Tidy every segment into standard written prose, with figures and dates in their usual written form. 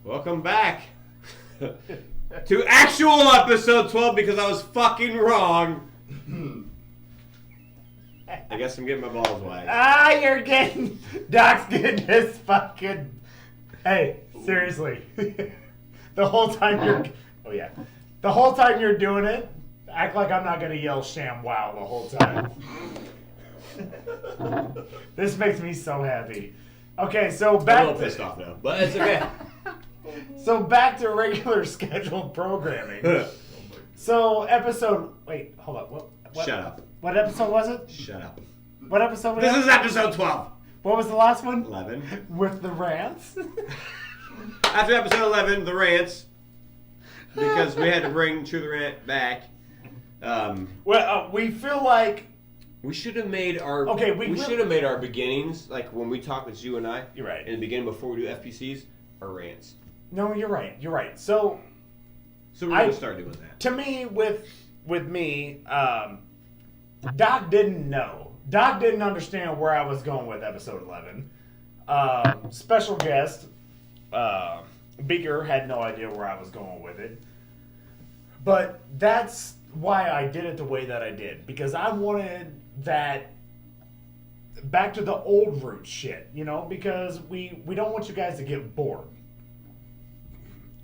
Welcome back to actual episode 12 because I was fucking wrong. I guess I'm getting my balls wagged. You're getting... Doc's getting his fucking... Hey, seriously. The whole time you're... Oh, yeah. The whole time you're doing it, act like I'm not going to yell sham wow the whole time. This makes me so happy. Okay, so back... I'm a little pissed off now, but it's okay. So back to regular scheduled programming. So episode... Wait, hold up. What? Shut up. What episode was it? Shut up. What episode was it? This is episode 12. What was the last one? 11. With the rants? After episode 11, the rants, because we had to bring True the Rant back. We feel like... We should have made our... Okay, we should have made our beginnings, like when we talk with you and I. You're right. In the beginning, before we do FPCs, our rants. No, you're right. You're right. So we're going to start doing that. To me, with me, Doc didn't know. Doc didn't understand where I was going with episode 11. Special guest, Beaker, had no idea where I was going with it. But that's why I did it the way that I did. Because I wanted that back to the old root shit, you know? Because we don't want you guys to get bored.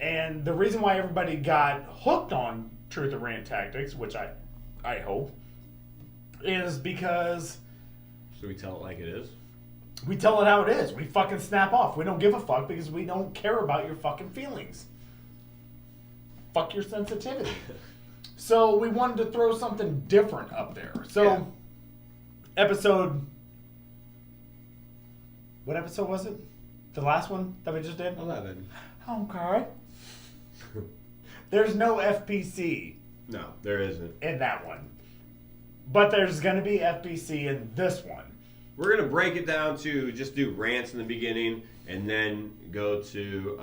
And the reason why everybody got hooked on Truth or Rant Tactics, which I hope, is because... So we tell it like it is? We tell it how it is. We fucking snap off. We don't give a fuck because we don't care about your fucking feelings. Fuck your sensitivity. So we wanted to throw something different up there. So, yeah. Episode... What episode was it? The last one that we just did? 11. Okay. There's no FPC. No, there isn't. In that one. But there's going to be FPC in this one. We're going to break it down to just do rants in the beginning and then go to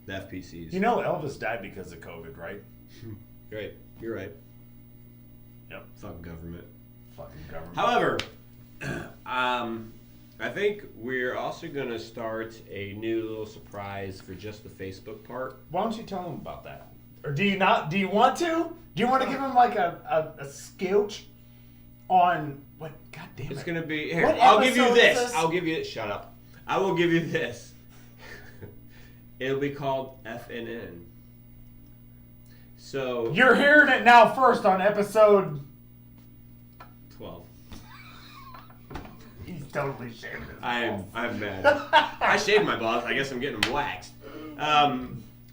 the FPCs. You know Elvis died because of COVID, right? Right. You're right. Yep. Fucking government. Fucking government. However, I think we're also going to start a new little surprise for just the Facebook part. Why don't you tell them about that? Or do you not? Do you want to? Do you want to give them like a sketch on what? God damn it! It's going to be here. I'll give you this. I'll give you. Shut up. I will give you this. It'll be called FNN. So you're hearing it now first on episode 12. He's totally shaving his balls. I'm mad. I shaved my balls. I guess I'm getting them waxed.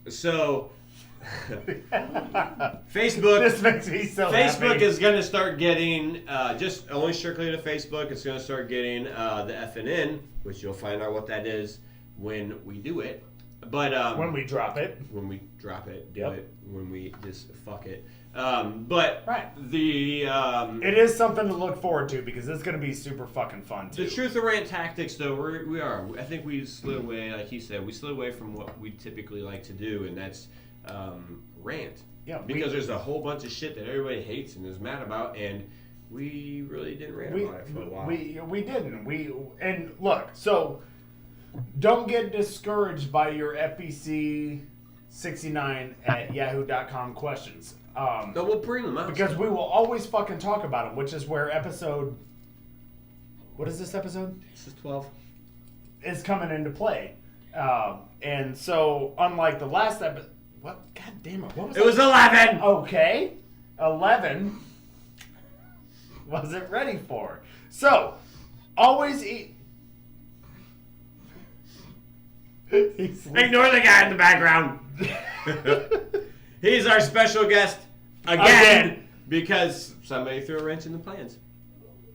So Facebook. This makes me so Facebook happy. is going to start getting just only strictly to Facebook. It's going to start getting the FNN, which you'll find out what that is when we do it. But when we drop it, do it. When we just fuck it. But right. The it is something to look forward to because it's going to be super fucking fun too. The Truth or Rant Tactics, though, we are. I think we slid away, like he said, we slid away from what we typically like to do, and that's rant. Yeah, because there's a whole bunch of shit that everybody hates and is mad about, and we really didn't rant about it for a while. We didn't. And look, so don't get discouraged by your FPC 69 at yahoo.com questions. No, we'll bring them out. Because we will always fucking talk about them, which is where episode... What is this episode? This is 12. Is coming into play. And so, unlike the last episode... What? God damn it. What was it? It was 11! Okay. 11 wasn't ready for. So, always eat... Ignore the guy in the background. He's our special guest again because somebody threw a wrench in the plans.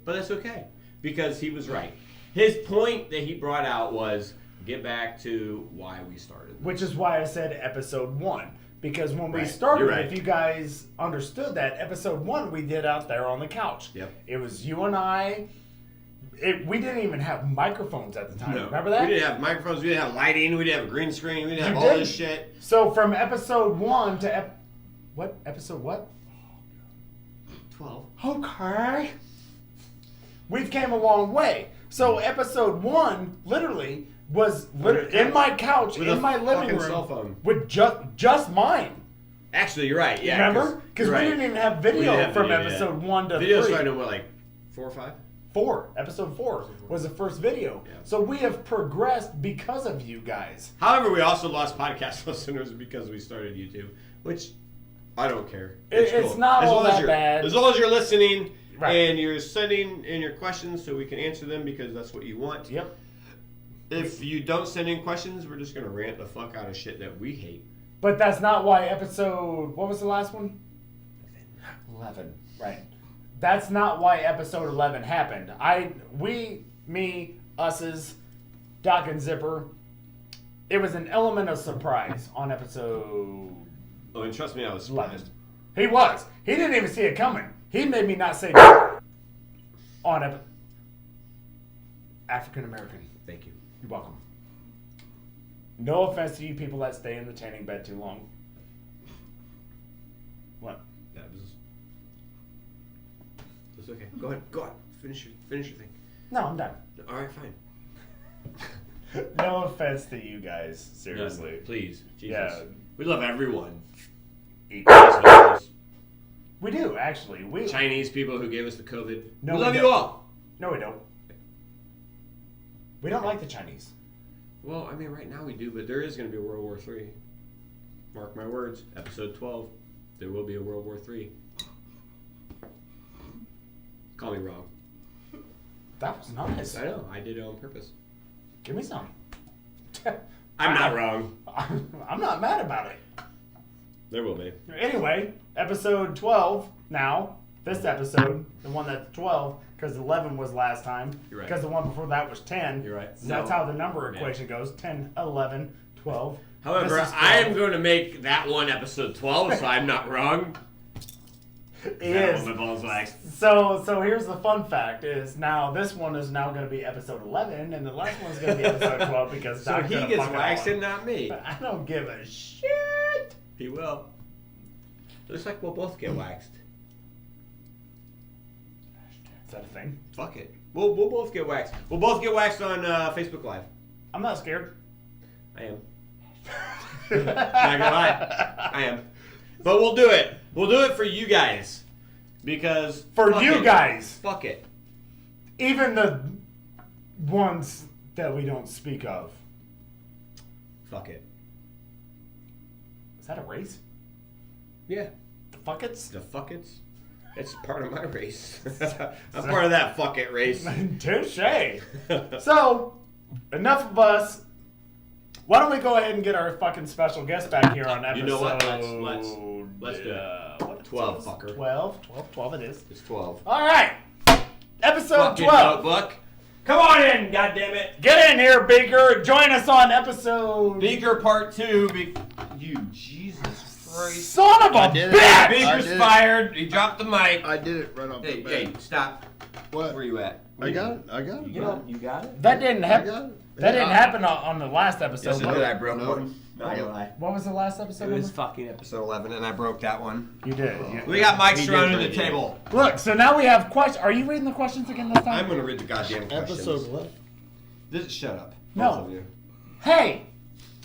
But that's okay because he was right. His point that he brought out was get back to why we started this. Which is why I said episode 1. Because when we started, if you guys understood that, episode 1 we did out there on the couch. Yep. It was you and I. We didn't even have microphones at the time. No. Remember that? We didn't have microphones. We didn't have lighting. We didn't have a green screen. We didn't have all this shit. So from episode 1 to what? Episode what? 12. Okay. We've came a long way. So episode 1 literally was in my couch, With in a my living fucking room, cell phone. with just mine. Actually, you're right. Yeah, Remember? Because we didn't even have video from episode 1 to 3. Video started in what, like 4 or 5? 4. Episode 4 was the first video. Yeah. So we have progressed because of you guys. However, we also lost podcast listeners because we started YouTube, which I don't care. It's cool. not as all long as that you're, bad. As long as you're listening Right. and you're sending in your questions so we can answer them because that's what you want. Yep. If you don't send in questions, we're just going to rant the fuck out of shit that we hate. But that's not why episode... What was the last one? 11. Right. That's not why episode 11 happened. Me, us's, Doc and Zipper. It was an element of surprise on episode Oh, and trust me, I was 11. surprised. He was. He didn't even see it coming. He made me not say on African American. Thank you. You're welcome. No offense to you people that stay in the tanning bed too long. What? That was... It's okay. Go ahead. Go on. Finish your thing. No, I'm done. All right, fine. No offense to you guys. Seriously. No, please. Jesus. Yeah. We love everyone. We do, actually. Chinese people who gave us the COVID. No, we we love you don't. all. No, we don't. We don't like the Chinese. Well, I mean, right now we do, but there is going to be a World War III. Mark my words. Episode 12. There will be a World War III. Call me wrong. That was nice. I know. I did it on purpose. Give me some. I'm not wrong. I'm not mad about it. There will be. Anyway, episode 12 now. This episode, the one that's 12, because 11 was last time. You're right. Because the one before that was 10. You're right. So that's how the number equation goes. 10, 11, 12. However, This is 12. I am going to make that one episode 12, so I'm not wrong. It I is. want my balls waxed. So here's the fun fact is now this one is now going to be episode 11 and the last one's going to be episode 12 because So Doc he did a gets fucking waxed one. and not me. I don't give a shit. He will. Looks like we'll both get waxed. Is that a thing? Fuck it. We'll both get waxed. We'll both get waxed on Facebook Live. I'm not scared. I am. Not gonna lie. I am. But we'll do it. We'll do it for you guys. Because For fuck you it. guys. Fuck it. Even the ones that we don't speak of. Fuck it. Is that a race? Yeah. The fuckets? The fuck it's. It's part of my race. I'm part of that fuck it race. Touche. So, enough of us. Why don't we go ahead and get our fucking special guest back here on episode... You know what? Let's do it. What 12, episode? fucker. 12 it is. It's 12. All right. Episode Fucking 12. notebook. Come on in, goddammit. Get in here, Beaker. Join us on episode... Beaker part 2. You Jesus Christ. Son of a I did it. bitch! Beaker's fired. He dropped the mic. I did it right off the bat. Hey, stop. What? Where you at? I got it. You got it? That didn't I happen. got it. That didn't happen on the last episode. Yes, it did. I broke No. one. Not gonna lie. What was the last episode? It was number? fucking episode 11, and I broke that one. You did. We got mics He did surrounding the pretty good. table. Look, so now we have questions. Are you reading the questions again this time? I'm gonna read the goddamn questions. Episode what? Shut up. No. Both of you. Hey,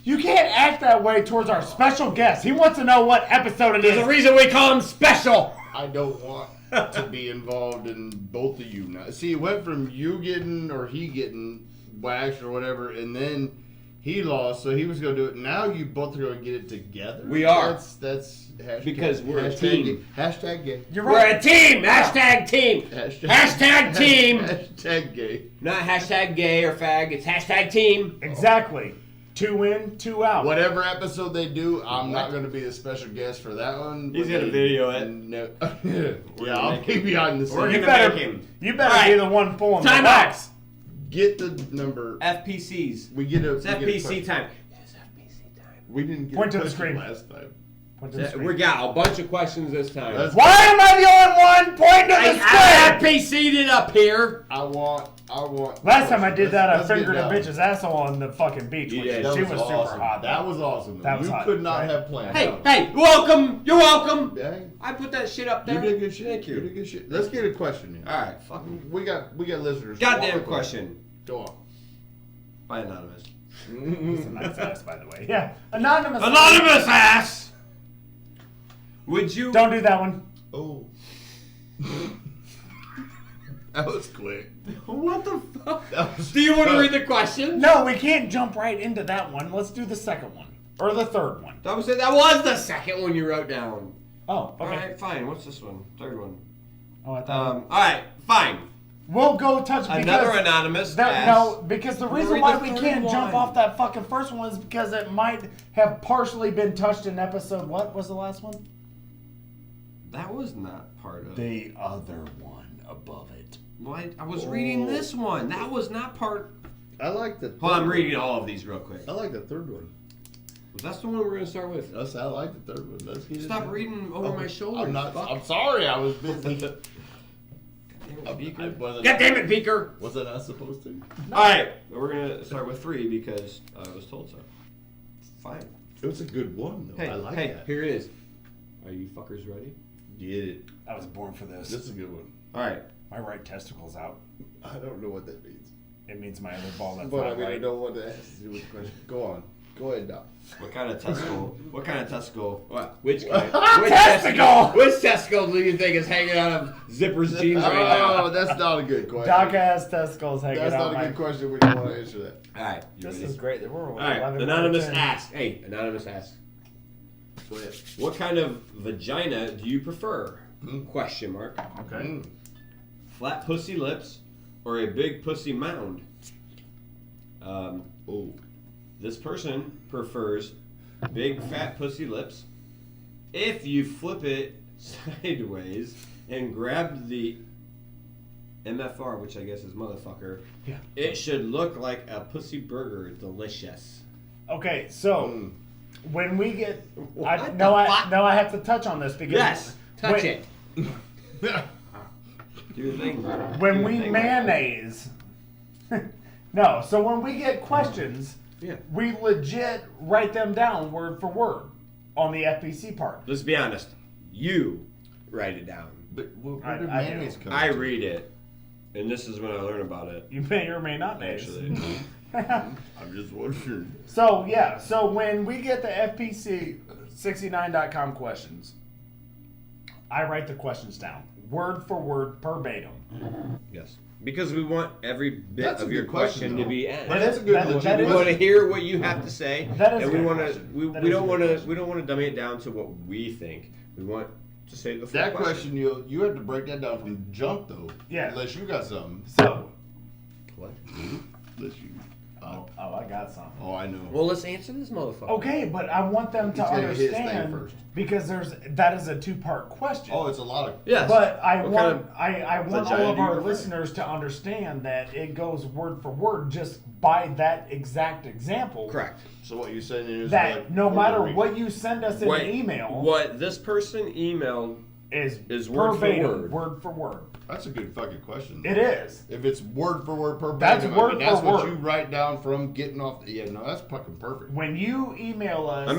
you can't act that way towards our special guest. He wants to know what episode it is. There's a reason we call him special. I don't want to be involved in both of you now. See, it went from you getting or he getting waxed or whatever, and then he lost, so he was going to do it. Now you both are going to get it together. We are. That's hashtag, Because we're a hashtag team. Gay. Hashtag gay. You're We're right. a team. Hashtag team. Hashtag team. Hashtag gay. Not hashtag gay or fag. It's hashtag team. Exactly. 2 in, 2 out. Whatever episode they do, I'm not going to be the special guest for that one. He's gonna video it. No. Yeah, I'll be behind the We're scenes. gonna better, make him. you better All be right. the one pulling Time the out. wax. Get the number. FPCs. We get a. It's we get a FPC question. time. It's FPC time. We didn't get Point a to the question screen. last time. We got a bunch of questions this time. Why am I the only one pointing to the I screen? PC'd it up here. I want. Last time I did that, I let's get fingered a down. bitch's asshole on the fucking beach. Yeah, She That was was super awesome. hot. That was awesome. That was you hot, could not right? have planned. Hey, welcome. You're welcome. Hey, I put that shit up you there. did good shit. Thank You did you. good shit. Let's get a question in. All right, fucking We got listeners. goddamn Walk question Go on. by anonymous. It's a nice ass, by the way. Yeah, anonymous. Anonymous ass. Would you? Don't do that one. Oh. That was quick. What the fuck? That was Do you want to read the question? No, we can't jump right into that one. Let's do the second one or the third one. That was it. That was the second one you wrote down. Oh, All okay. right, fine. What's this one? Third one. Oh, I thought. All right, fine. We'll go touch because Another anonymous that, ass. no, because the reason read why the we third can't jump one. off that fucking first one is because it might have partially been touched in episode. What was the last one? That was not part of. The other one above it. Well, I was reading this one. That was not part. I like the. Hold on, I'm reading all of these real quick. I like the third one. That's the one we're gonna start with. I like the third one. Let's get Stop it. reading over my shoulder. I'm not. Fuck. I'm sorry. I was busy. Damn it, Beaker. wasn't- God damn it, Beaker! Was I not supposed to? All right, we're gonna start with 3 because I was told so. Fine. It was a good one though. Hey, I like hey, that. here it is. Are you fuckers ready? Get it. I was born for this. This is a good one. All right. My right testicle's out. I don't know what that means. It means my other ball that's But not I mean, I right. know what that has to do with the question. Go on. Go ahead, Doc. What kind of testicle? What kind of testicle? What? Which kind? Testicle! Which testicle do you think is hanging out of Zipper's jeans right now? Oh, that's not a good question. Doc has testicles hanging That's out. not a good question. We don't want to answer that. All right. You This ready? is great. We're All right. 11 Anonymous minutes in. asks. Hey, anonymous asks. Go ahead. What kind of vagina do you prefer? Hmm. Question mark. Okay. Flat pussy lips or a big pussy mound? Oh. This person prefers big fat pussy lips. If you flip it sideways and grab the MFR, which I guess is motherfucker, Yeah. it should look like a pussy burger. Delicious. Okay, so Mm. when we get, What I the know fuck? I have to touch on this because Yes, touch when- it. Do your thing. When Do your we thing. mayonnaise, no. So when we get questions, Yeah. we legit write them down word for word on the FPC part. Let's be honest. You write it down. But where I- did I mayonnaise do. come I from? read it, and this is when I learn about it. You may or may not Actually. I'm just wondering. So yeah, so when we get the FPC69.com questions, I write the questions down word for word, verbatim. Yes. Because we want every bit That's a of your good question, question to though. be asked. That's a good legit that We is- want to hear what you have to say, That is and a we good want to. question. We, That we is a don't good want to. question. We don't want to dummy it down to what we think. We want to say the full That question, you have to break that down from jump though. Yeah. Unless you got something. So, What? Unless you. oh, I got something. Oh, I know. Well, let's answer this motherfucker. Okay, but I want them to He's gonna hit his thing understand first. because that is a two-part question. Oh, it's a lot of. Yes. But I What want kind of I want vagina all of do you our prefer? listeners to understand that it goes word for word just by that exact example. Correct. So what you're saying is That like, no we're matter gonna read- what you send us in What, an email what this person emailed is word for verbatim, word. word for word. That's a good fucking question. It is. If it's word for word per That's page, word that's for what word. you write down from getting off. Yeah, no, that's fucking perfect. When you email us, I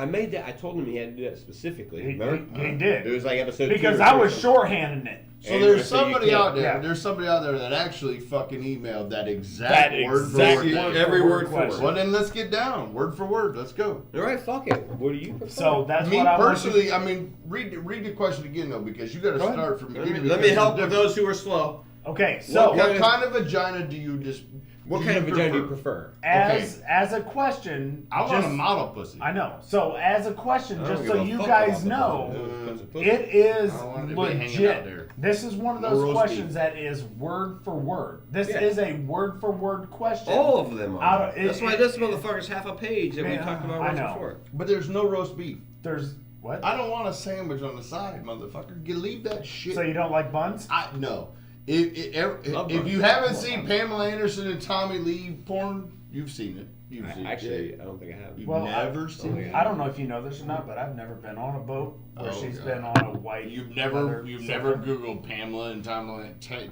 made that. I told him he had to do that specifically. he Remember? did It was like episode 2 because or I 3 was or something. shorthanding it. So And there's so you somebody can't- out there. yeah. There's somebody out there that actually fucking emailed that exact That word exact for word. word Every for word for question. word. Well, then let's get down word for word. Let's go. All right, fuck it. What do you prefer? So that's Me what I want personally, you- I mean, read the question again though, because you got to Go ahead. start from the let me, beginning. let me because help it's with different. those who are slow. Okay, so What kind of vagina do you just? What do kind of vagina do you prefer? prefer? as a question, I want just- a model pussy. I know. So as a question, I don't just give so a you fuck guys about the know, pussy. it is I don't want it to be hanging out legit. there. This is one of No those roast questions beef. that is word for word. This Yeah. is a word for word question. All of them are. Out of- That's why this motherfucker's half a page that we Yeah, talked about I once know. before. But there's no roast beef. There's what? I don't want a sandwich on the side, motherfucker. You leave that shit. So you don't like buns? No. If you haven't seen Pamela Anderson and Tommy Lee porn, you've seen it. You've seen Actually, it. I don't think I have. You've Well, never seen it. I don't know if you know this or not, but I've never been on a boat where she's God. been on a white. You've never Googled Pamela and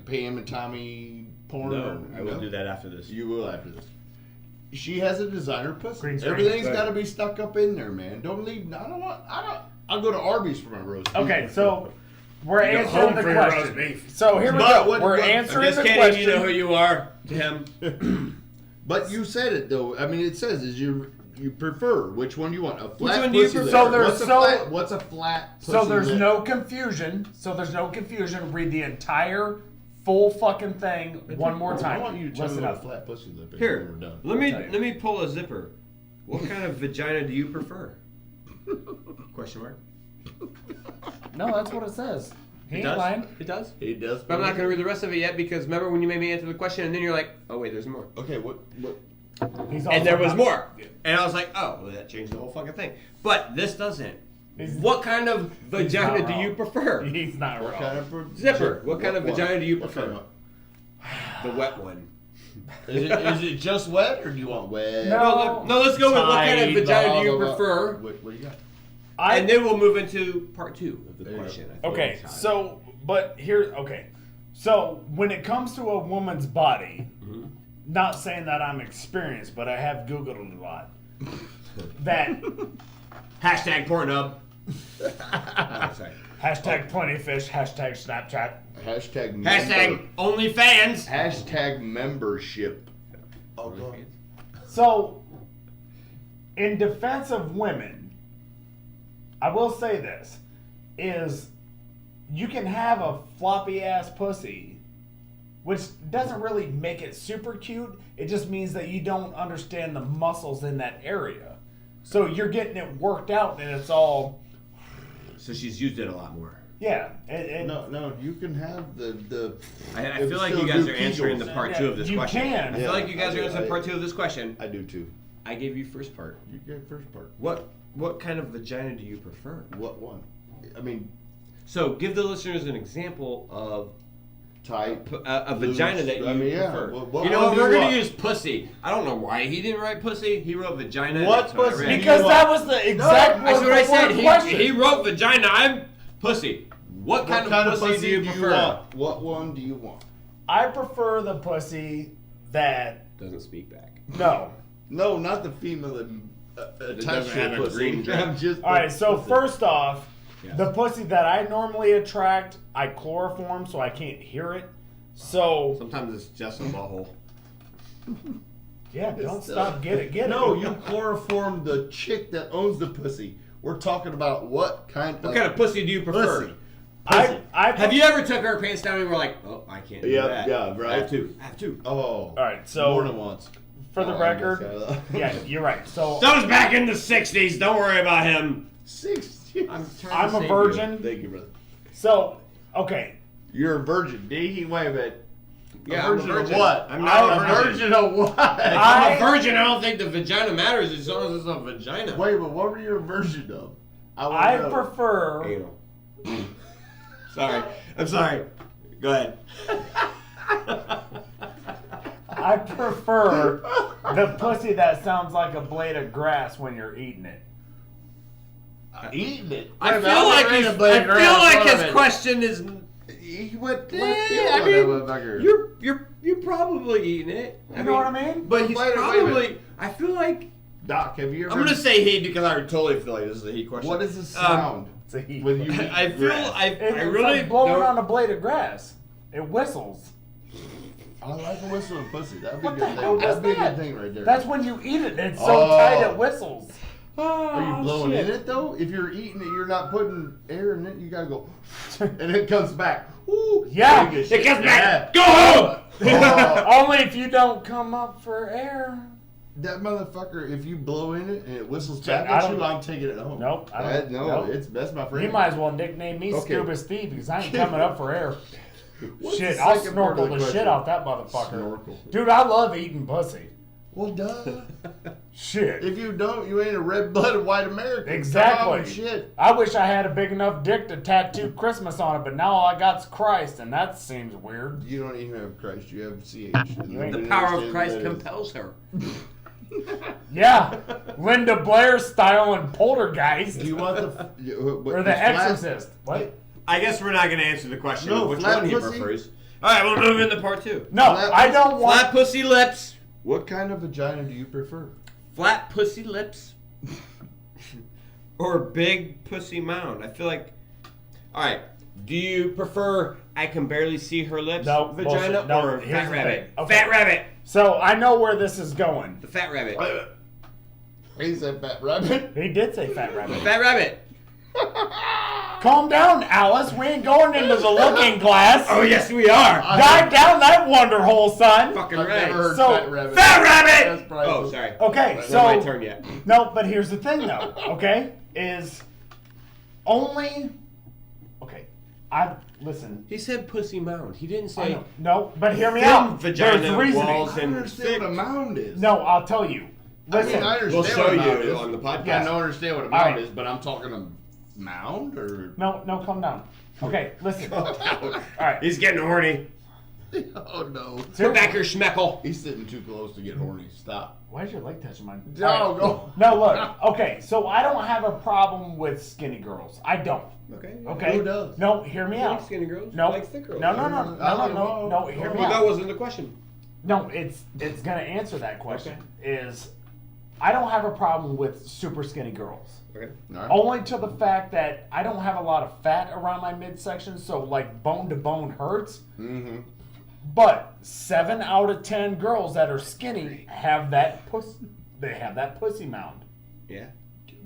Pam and Tommy porn. No, I will do that after this. You will after this. She has a designer pussy. Green screen. Everything's Right. got to be stuck up in there, man. Don't leave. I'll go to Arby's for my roast beef. Okay, so we're You go answering home the for your roast question. beef. So here we But go. what- We're but- I'm answering just the kidding. question. You know who you are, Tim. But you said it though. I mean, it says is you prefer which one you want. A flat one do you pussy prefer? lip. So there's What's a flat pussy So there's lip? no confusion. Read the entire full fucking thing one more I time. want you to tell me Listen what a up. flat pussy lip is when Here, we're done. let tell you. me pull a zipper. What kind of vagina do you prefer? Question mark. No, that's what it says. He It ain't does. lying. It does. He does. But I'm not going to read the rest of it yet because remember when you made me answer the question and then you're like, oh wait, there's more. Okay, what? He's And there also was not- more. And I was like, oh, well, that changed the whole fucking thing. But this doesn't. He's- What kind of vagina not do you wrong. prefer? He's not What wrong. kind of Zipper. What kind of one? vagina do you What prefer? kind of- The wet one. Is it just wet or do you want wet? No. No, let's go with what kind of Tight, vagina do you blah, blah, blah. prefer? What do you got? And then we'll move into part 2 of the There you question. go. I think. Okay, so when it comes to a woman's body, not saying that I'm experienced, but I have Googled it a lot. That Hashtag Pornhub. Oh, sorry. hashtag plenty fish, hashtag Snapchat. Hashtag Hashtag OnlyFans. Hashtag membership. So, in defense of women, I will say this, is you can have a floppy ass pussy, which doesn't really make it super cute. It just means that you don't understand the muscles in that area. So you're getting it worked out and it's all, So she's used it a lot more. yeah. No, you can have the. I feel like you guys are answering the part 2 of this You question. can. I feel like you guys I are do. answering part 2 of this question. I do too. I gave you first part. You get first part. What kind of vagina do you prefer? What one? I mean, So give the listeners an example of tight. a vagina that you prefer. What You know one what? do We're you going want? to use pussy. I don't know why he didn't write pussy. He wrote vagina. What That's what I pussy? read. Because that was the exact That's what I said. word question. He wrote vagina. I'm pussy. What kind of pussy do you prefer? want? What one do you want? I prefer the pussy that, Doesn't speak back. no. No, not the female doesn't attached have to a a pussy. green dress. I'm just All right, so pussy. first off, Yes. the pussy that I normally attract, I chloroform so I can't hear it. So, Sometimes it's just a butthole. yeah, don't stop. Get it. No, you chloroform the chick that owns the pussy. We're talking about what kind of pussy do you prefer? pussy. I Have you ever took our pants down and were like, oh, I can't do Yeah, that. yeah, right. I have to. Oh, All right, so more than once. for the Oh, record, I guess I- yeah, you're right. So That was back in the 60s. Don't worry about him. 60. I'm I'm a virgin. Thank you, brother. So, okay, You're a virgin. D. Wait a minute. Yeah, a I'm a virgin of virgin. what? I'm not I'm a virgin. of what? I'm a virgin. I don't think the vagina matters as long as it's a vagina. Wait, but what were you a virgin of? wanna I know. prefer. Anal. Sorry. I'm sorry. Go ahead. I prefer the pussy that sounds like a blade of grass when you're eating it. Eating it. I Wait a feel minute, like I'm he's, ready to blame I her feel out. like Hold on a his minute. question is. He went Yeah, left I field mean, on that motherfucker. you're probably eating it. You know what I mean? But he's Wait a probably. minute. I feel like. Doc, have you ever? I'm gonna say he because I totally feel like this is a he question. What is the sound It's a he. when you? I eat feel. grass? I It's really like blowing don't- on a blade of grass. It whistles. I like a whistle and pussy. That'd be a What good the hell thing. does That'd be a that? good thing right there. That's when you eat it. It's so Oh. tight it whistles. Are you blowing shit. in it though? If you're eating it, you're not putting air in it. You gotta go, and it comes back. Ooh, Yeah. very good It shit. comes back. Yeah. Go home. Oh, Only if you don't come up for air. that motherfucker! If you blow in it and it whistles Check, back I at don't- you, I'm taking it home. Nope, I don't- No, nope. that's my friend. You might as well nickname me Okay. Scuba Steve because I ain't coming up for air. What's Shit, the I'll second part of snorkel the question? shit out that motherfucker. Snorkel. Dude, I love eating pussy. Well, duh. Shit. If you don't, you ain't a red-blooded white American. Exactly. Oh, shit. I wish I had a big enough dick to tattoo Christmas on it, but now all I got's Christ, and that seems weird. You don't even have Christ. You have CH. The power of Christ compels her. Yeah. Linda Blair style and Poltergeist. Do you want Or The Exorcist. What? I guess we're not going to answer the question No, of which flat one he pussy? prefers. All right, we'll move into part 2. No, Flat I don't want... Flat pussy lips. What kind of vagina do you prefer? Flat pussy lips. Or big pussy mound. I feel like... All right. Do you prefer I can barely see her lips No, vagina bullshit. No, or here's fat the rabbit? thing. Okay. Fat rabbit. So, I know where this is going. The fat rabbit. He said fat rabbit. He did say fat rabbit. Fat rabbit. Calm down, Alice. We ain't going into the looking glass. Oh, yes, we are. Dive down that wonder hole, son. Fucking I've right. never heard So, fat rabbit. Fat rabbit! That's priceless. Oh, sorry. Okay, It's so... not my turn yet. No, but here's the thing, though, okay? Is only... Okay, listen. He said pussy mound. He didn't I say... know. No, but hear me Thin out. vagina There's reasoning. walls I don't and understand what a mound is. No, I'll tell you. I Listen. mean, I understand We'll what show a mound you is. on the podcast. Yeah, I don't understand what a mound Alright. is, but I'm talking a mound or... No, calm down. Okay, listen. All right. He's getting horny. Oh, no. Put back your schmeckle. He's sitting too close to get horny. Stop. Why is your leg touching mine? No, All right. go. No, look. Okay, so I don't have a problem with skinny girls. I don't. Okay. Okay. Who does? No, hear me You like out. skinny girls? No. You like thick girls? No. Hear me Well, that out. wasn't the question. No, it's gonna answer that question. Is I don't have a problem with super skinny girls. Okay. Alright. Only to the fact that I don't have a lot of fat around my midsection, so like bone to bone hurts. Mm-hmm. But 7 out of 10 girls that are skinny have that pussy. They have that pussy mound. Yeah.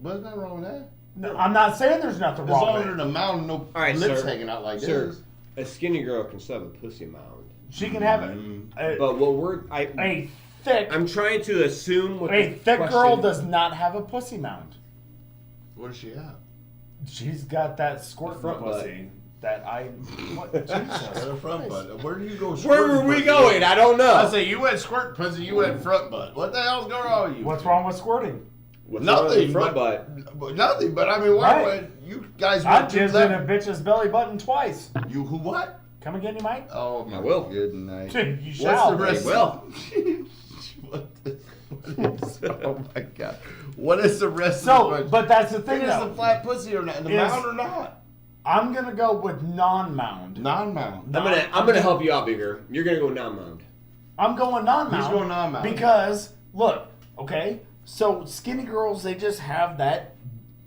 What's not wrong with that? No, I'm not saying there's nothing As wrong long with as it. there's a mound, no All right, lips sir. hanging out like Sir, this. a skinny girl can still have a pussy mound. She can have But what a thick. I'm trying to assume what A the thick question- girl does not have a pussy mound. What does she have? She's got that squirt Front butt. pussy that I. What? Got Jesus. a front butt. Where do you go? Where were we pussy? going? I don't know. I say you went squirt pussy, you went front butt. What the hell's going on with you? What's wrong with squirting? What's wrong with Nothing. the front but, butt? nothing. But I mean, why Right. would you guys I went to jizzed in a bitch's belly button twice. You who what? Come again, you might? Oh my I will. good night. You What's shall. the rest? Will. what is, oh my god. What is the rest of the So, question? but that's the thing, Is the though. flat pussy or not? The Is- mound or not? I'm gonna go with non-mound. Non-mound. I'm gonna help you out, bigger. You're gonna go non-mound. I'm going non-mound. He's going non-mound. Because look, okay, so skinny girls they just have that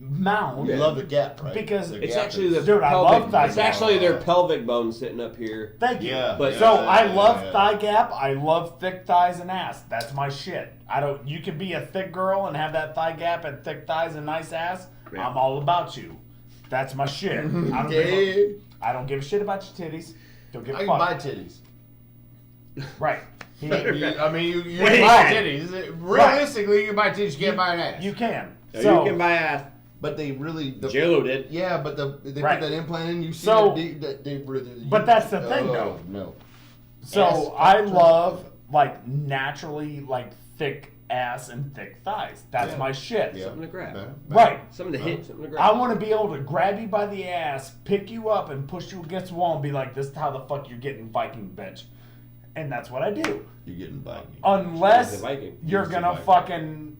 mound. You love the gap, right? Because The It's gap actually is- the Dude, I pelvic. love thigh It's gap. actually their pelvic bone sitting up here. Thank you. Yeah. But- So I yeah, love yeah. thigh gap. I love thick thighs and ass. That's my shit. I don't. You can be a thick girl and have that thigh gap and thick thighs and nice ass. Yeah. I'm all about you. That's my shit. Okay. I don't give a shit about your titties. Don't give I a can buy fuck. titties. Right. I mean, you Wait. can buy titties. Realistically, you can buy titties, you can't buy an ass. You can. So So you can buy ass. But they really... J-Lo did. Yeah, but they Right. put that implant in, you see So- they really... But that's the thing, though. No. So Ass I up love like naturally like thick ass and thick thighs. That's Yeah. my shit. Yeah. Something to grab. Right. Something to hit. Something to I grab. want to be able to grab you by the ass, pick you up, and push you against the wall and be like, "This is how the fuck you're getting Viking, bitch." And that's what I do. You're getting Viking. Unless He's a Viking. you're He's a gonna Viking. fucking,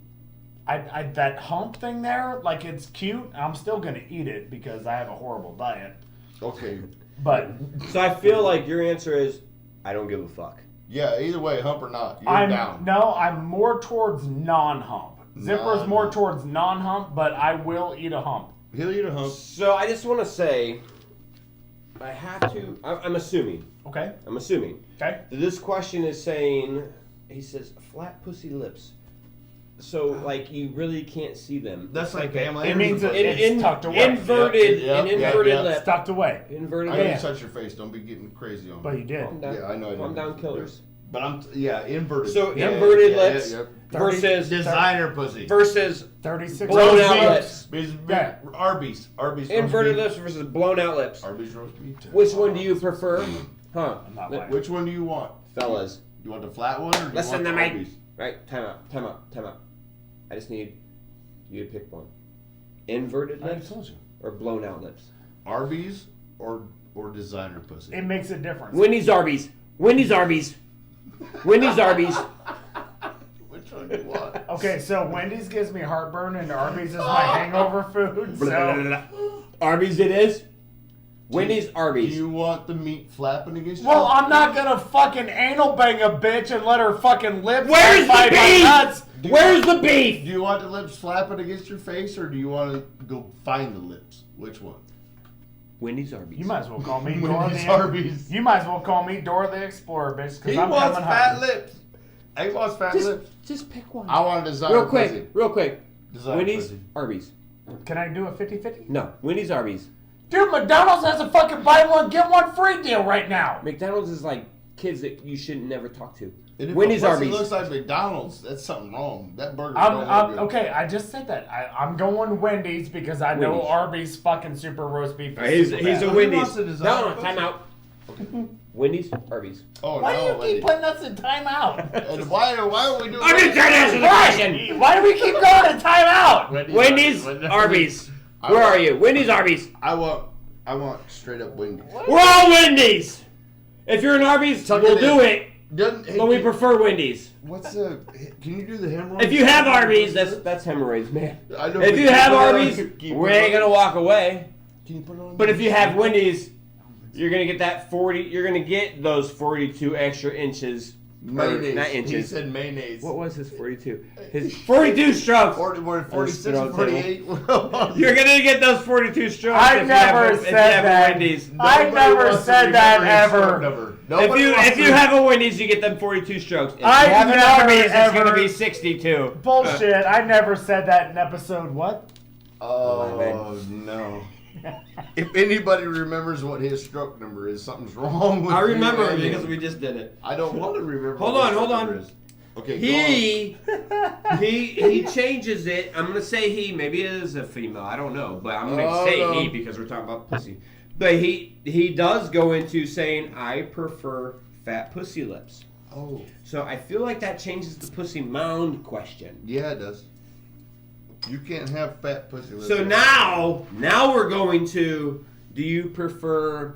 that hump thing there, like it's cute. I'm still gonna eat it because I have a horrible diet. Okay. But So I feel like your answer is, I don't give a fuck. Yeah, either way, hump or not, you're down. I'm more towards non-hump. Zipper's more Non-hump. towards non-hump, but I will eat a hump. He'll eat a hump. So I just want to say, I have to. I'm assuming. Okay. I'm assuming Okay. that this question is saying. He says flat pussy lips. So like you really can't see them. That's It's like a- Pamela It means Anderson. it's tucked away. Inverted, Yep, an yep, inverted yep. lip. It's tucked away. Inverted I lip. didn't touch your face. Don't be getting crazy on me. But you did. Calm down. Yeah, I know I Calm didn't. down, killers. But I'm inverted. So Yeah, inverted yeah, lips yeah. versus Designer pussy. versus 36. blown out Roast lips. beef. Yeah. Arby's roast Inverted beef. lips versus blown out lips. Arby's roast beef. Which one do you prefer? Huh? I'm not lying. Which one do you want? Fellas. You want the flat one or do Listen you to want me. the Arby's? Right? Time out. I just need you to pick one. Inverted I already lips told you. or blown out lips? Arby's or designer pussy. It makes a difference. Wendy's Arby's. Wendy's Arby's. Wendy's Arby's. Which one do you want? Okay, so Wendy's gives me heartburn and Arby's is my hangover food. So. Arby's it is. Wendy's Do Arby's. you want the meat flapping against Well, your I'm not gonna fucking anal bang a bitch and let her fucking lips Where's bite the my beef? nuts. Where's the beef? Do you want the lips flapping against your face, or do you want to go find the lips? Which one? Wendy's Arby's. You might as well call me Dora Wendy's the Arby's. You might as well call me Dora the Explorer, bitch, because He I'm wants coming fat home. lips. He wants fat lips. Just pick one. I want a designer pussy. Real quick. Designer Wendy's pussy. Arby's. Can I do a 50-50? No, Wendy's Arby's. Dude, McDonald's has a fucking buy one, get one free deal right now. McDonald's is like kids that you shouldn't never talk to. And if Wendy's a pussy Arby's. looks like McDonald's, that's something wrong. That burger don't look I'm good. okay, I just said that. I'm going Wendy's because I know Wendy's. Arby's fucking super roast beef is super He's bad. a Well, he Wendy's. wants to design No, pussy. time out. Wendy's Arby's. Oh, Why no, do you keep Wendy's. putting us in timeout? And why are we doing I'm just trying to answer the question. Why do we keep going in timeout? Wendy's Arby's. Where are you? Wendy's Arby's. I want straight up Wendy's. We're all Wendy's. If you're an Arby's, Tuck we'll it do in. it. Doesn't, But we prefer Wendy's. What's the? Can you do the hemorrhoids? If you have Arby's, that's hemorrhoids, man. I know, If but you can have put it on- Arby's, can you we put it ain't on- gonna walk away. Can you put it on? But if you have Wendy's, you're gonna get that 40. You're gonna get those 42 extra inches. mayonnaise, Not he inches. said mayonnaise. What was his 42? His 42 strokes. 46 Throw and it 48. You're gonna get those 42 strokes. I if you never have, if you said have that. Wendy's. I Nobody never wants to said that remember his ever. phone number. Nobody wants If you to- have a Wendy's, you get them 42 strokes. If I you have an never, Arby's, it's ever- gonna be 62. Bullshit. I never said that in episode what? Oh no! If anybody remembers what his stroke number is, something's wrong with I you remember and because him. we just did it. I don't want to remember. Hold what on, his hold stroke on. number is. Okay, go on. He changes it. I'm gonna say he. Maybe it is a female. I don't know, but I'm gonna say no. he because we're talking about pussy. But he does go into saying I prefer fat pussy lips. Oh, So I feel like that changes the pussy mound question. yeah, it does. You can't have fat pussy lips. So now we're going to. Do you prefer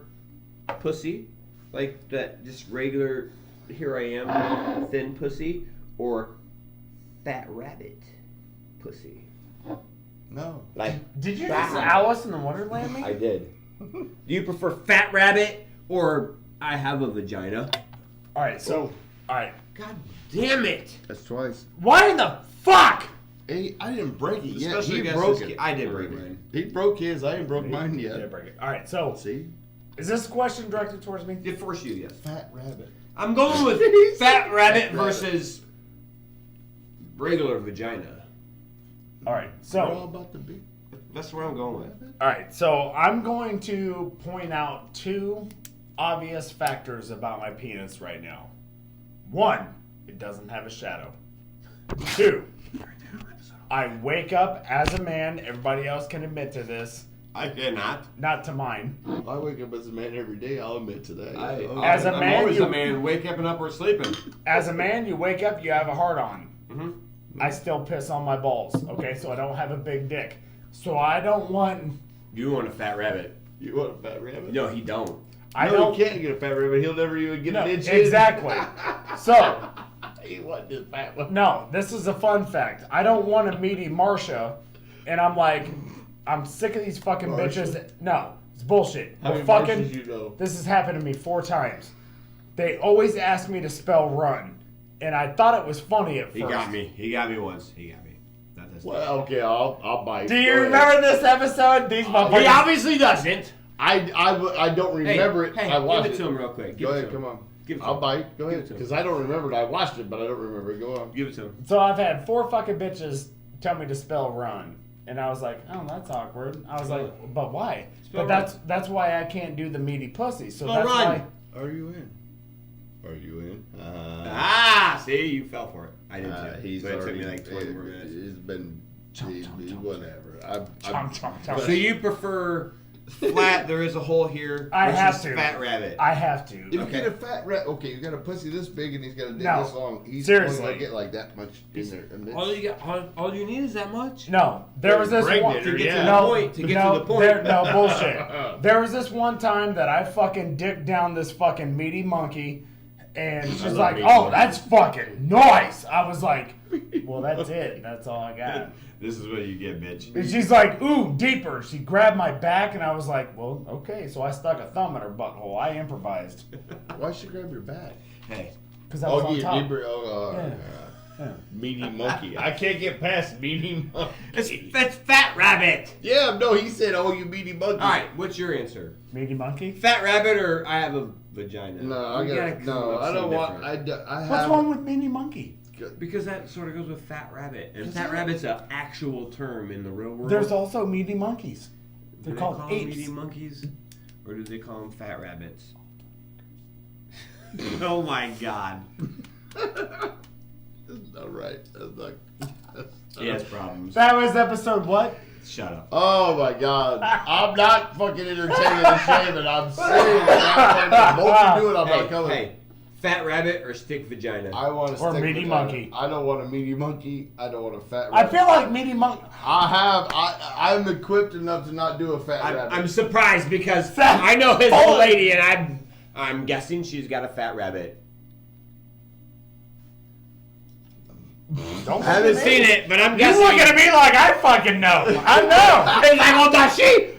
pussy, like that, just regular? Here I am, thin pussy, or fat rabbit pussy? No. Like Did you fat just rabbit. Alice in the Wonderland me? I did. Do you prefer fat rabbit or I have a vagina? Alright, so. Alright. God damn it! That's twice. Why in the fuck? Hey, I didn't break it yet. Special He guest broke is- it. I did break mine. He broke his. I didn't broke mine Yeah, yet. break it. Alright, so. See? Is this question directed towards me? It forced you, yes. Fat rabbit. I'm going with fat rabbit versus regular vagina. Alright, We're all so. about the big That's where I'm going with. Alright, so I'm going to point out two obvious factors about my penis right now. One, it doesn't have a shadow. Two, I wake up as a man. Everybody else can admit to this. I cannot. Not to mine. I wake up as a man every day. I'll admit to that. As a I'm man, always you- a man. Wake up and up or sleeping. As a man, you wake up, you have a heart on. Mm-hmm. I still piss on my balls, okay? So I don't have a big dick. So I don't want... You want a fat rabbit? You want a fat rabbit? No, he don't. I No, don't... he can't get a fat rabbit. He'll never even get No, an inch in. exactly. So, He want this fat one. no, this is a fun fact. I don't want a meaty Marsha, and I'm like, I'm sick of these fucking Marsha? bitches. No, it's bullshit. How Well, many fucking, Marshes you know? this has happened to me 4 times. They always ask me to spell run, and I thought it was funny at first. He got me. He got me once. He got me. Not this time. Well, okay, I'll bite. Do you Go ahead. remember this episode? These He motherfuckers. obviously doesn't. I don't remember it. Hey, I watched give it to him real quick. Give Go it ahead, to him. come on. Give it to I'll him. bite. Go Give ahead. it to him. Because I don't remember it. I watched it, but I don't remember it. Go on. Give it to him. So I've had 4 fucking bitches tell me to spell run. And I was like, oh, that's awkward. I was like, but why? Spell But that's why I can't do the meaty pussy. So Spell that's run. why. Are you in? Are you in? See, you fell for it. I did too. He's But it took already, me like 20 more minutes. It's been Chomp, chomp, chomp. whatever. Chomp, chomp, chomp. So you prefer flat. There is a hole here. I have versus to. Fat rabbit. I have to. If you Okay. get a fat rat, okay, you got a pussy this big and he's got a dick No. this long. He's Seriously. only gonna get like that much in there. And it's- All you got, all you need is that much. No, there was this Pregnant one. or- To get Yeah. to No, the point. To get no, to the point. no bullshit. There was this one time that I fucking dicked down this fucking meaty monkey, and she's love like, meaty "Oh, monkeys. that's fucking nice." I was like, "Well, that's it. That's all I got." This is what you get, bitch. And she's like, "Ooh, deeper." She grabbed my back, and I was like, "Well, okay." So I stuck a thumb in her butthole. I improvised Why'd she grab your back? Hey, because I was on you top. deeper. Yeah. Meaty monkey. I can't get past meaty monkey. that's Fat Rabbit. Yeah, no, he said, "Oh, you meaty monkey." All right, what's your answer? Meaty monkey. Fat Rabbit or I have a vagina? No, I We got gotta come no. up I with don't something want. different. I have. What's wrong with meaty monkey? Because that sort of goes with Fat Rabbit, and Does Fat it? Rabbit's an actual term in the real world. There's also meaty monkeys. Do They're they called call apes. them meaty monkeys, or do they call them fat rabbits? Oh my God. That's not right. That's not. He has problems. That was episode what? Shut up. Oh my God! I'm not fucking entertaining the shame, and I'm serious. I'm both you do it. I'm not coming. Hey, Fat Rabbit or stick vagina? I want to Or stick meaty with monkey. I don't want a meaty monkey. I don't want a fat I rabbit. feel like meaty monkey. I'm equipped enough to not do a fat rabbit. I'm surprised because Fat I know his boy. old lady, and I'm guessing she's got a fat rabbit. Don't I haven't look at me. seen it, but I'm You guessing. looking at me like I fucking know. I know. He's like, well, does she?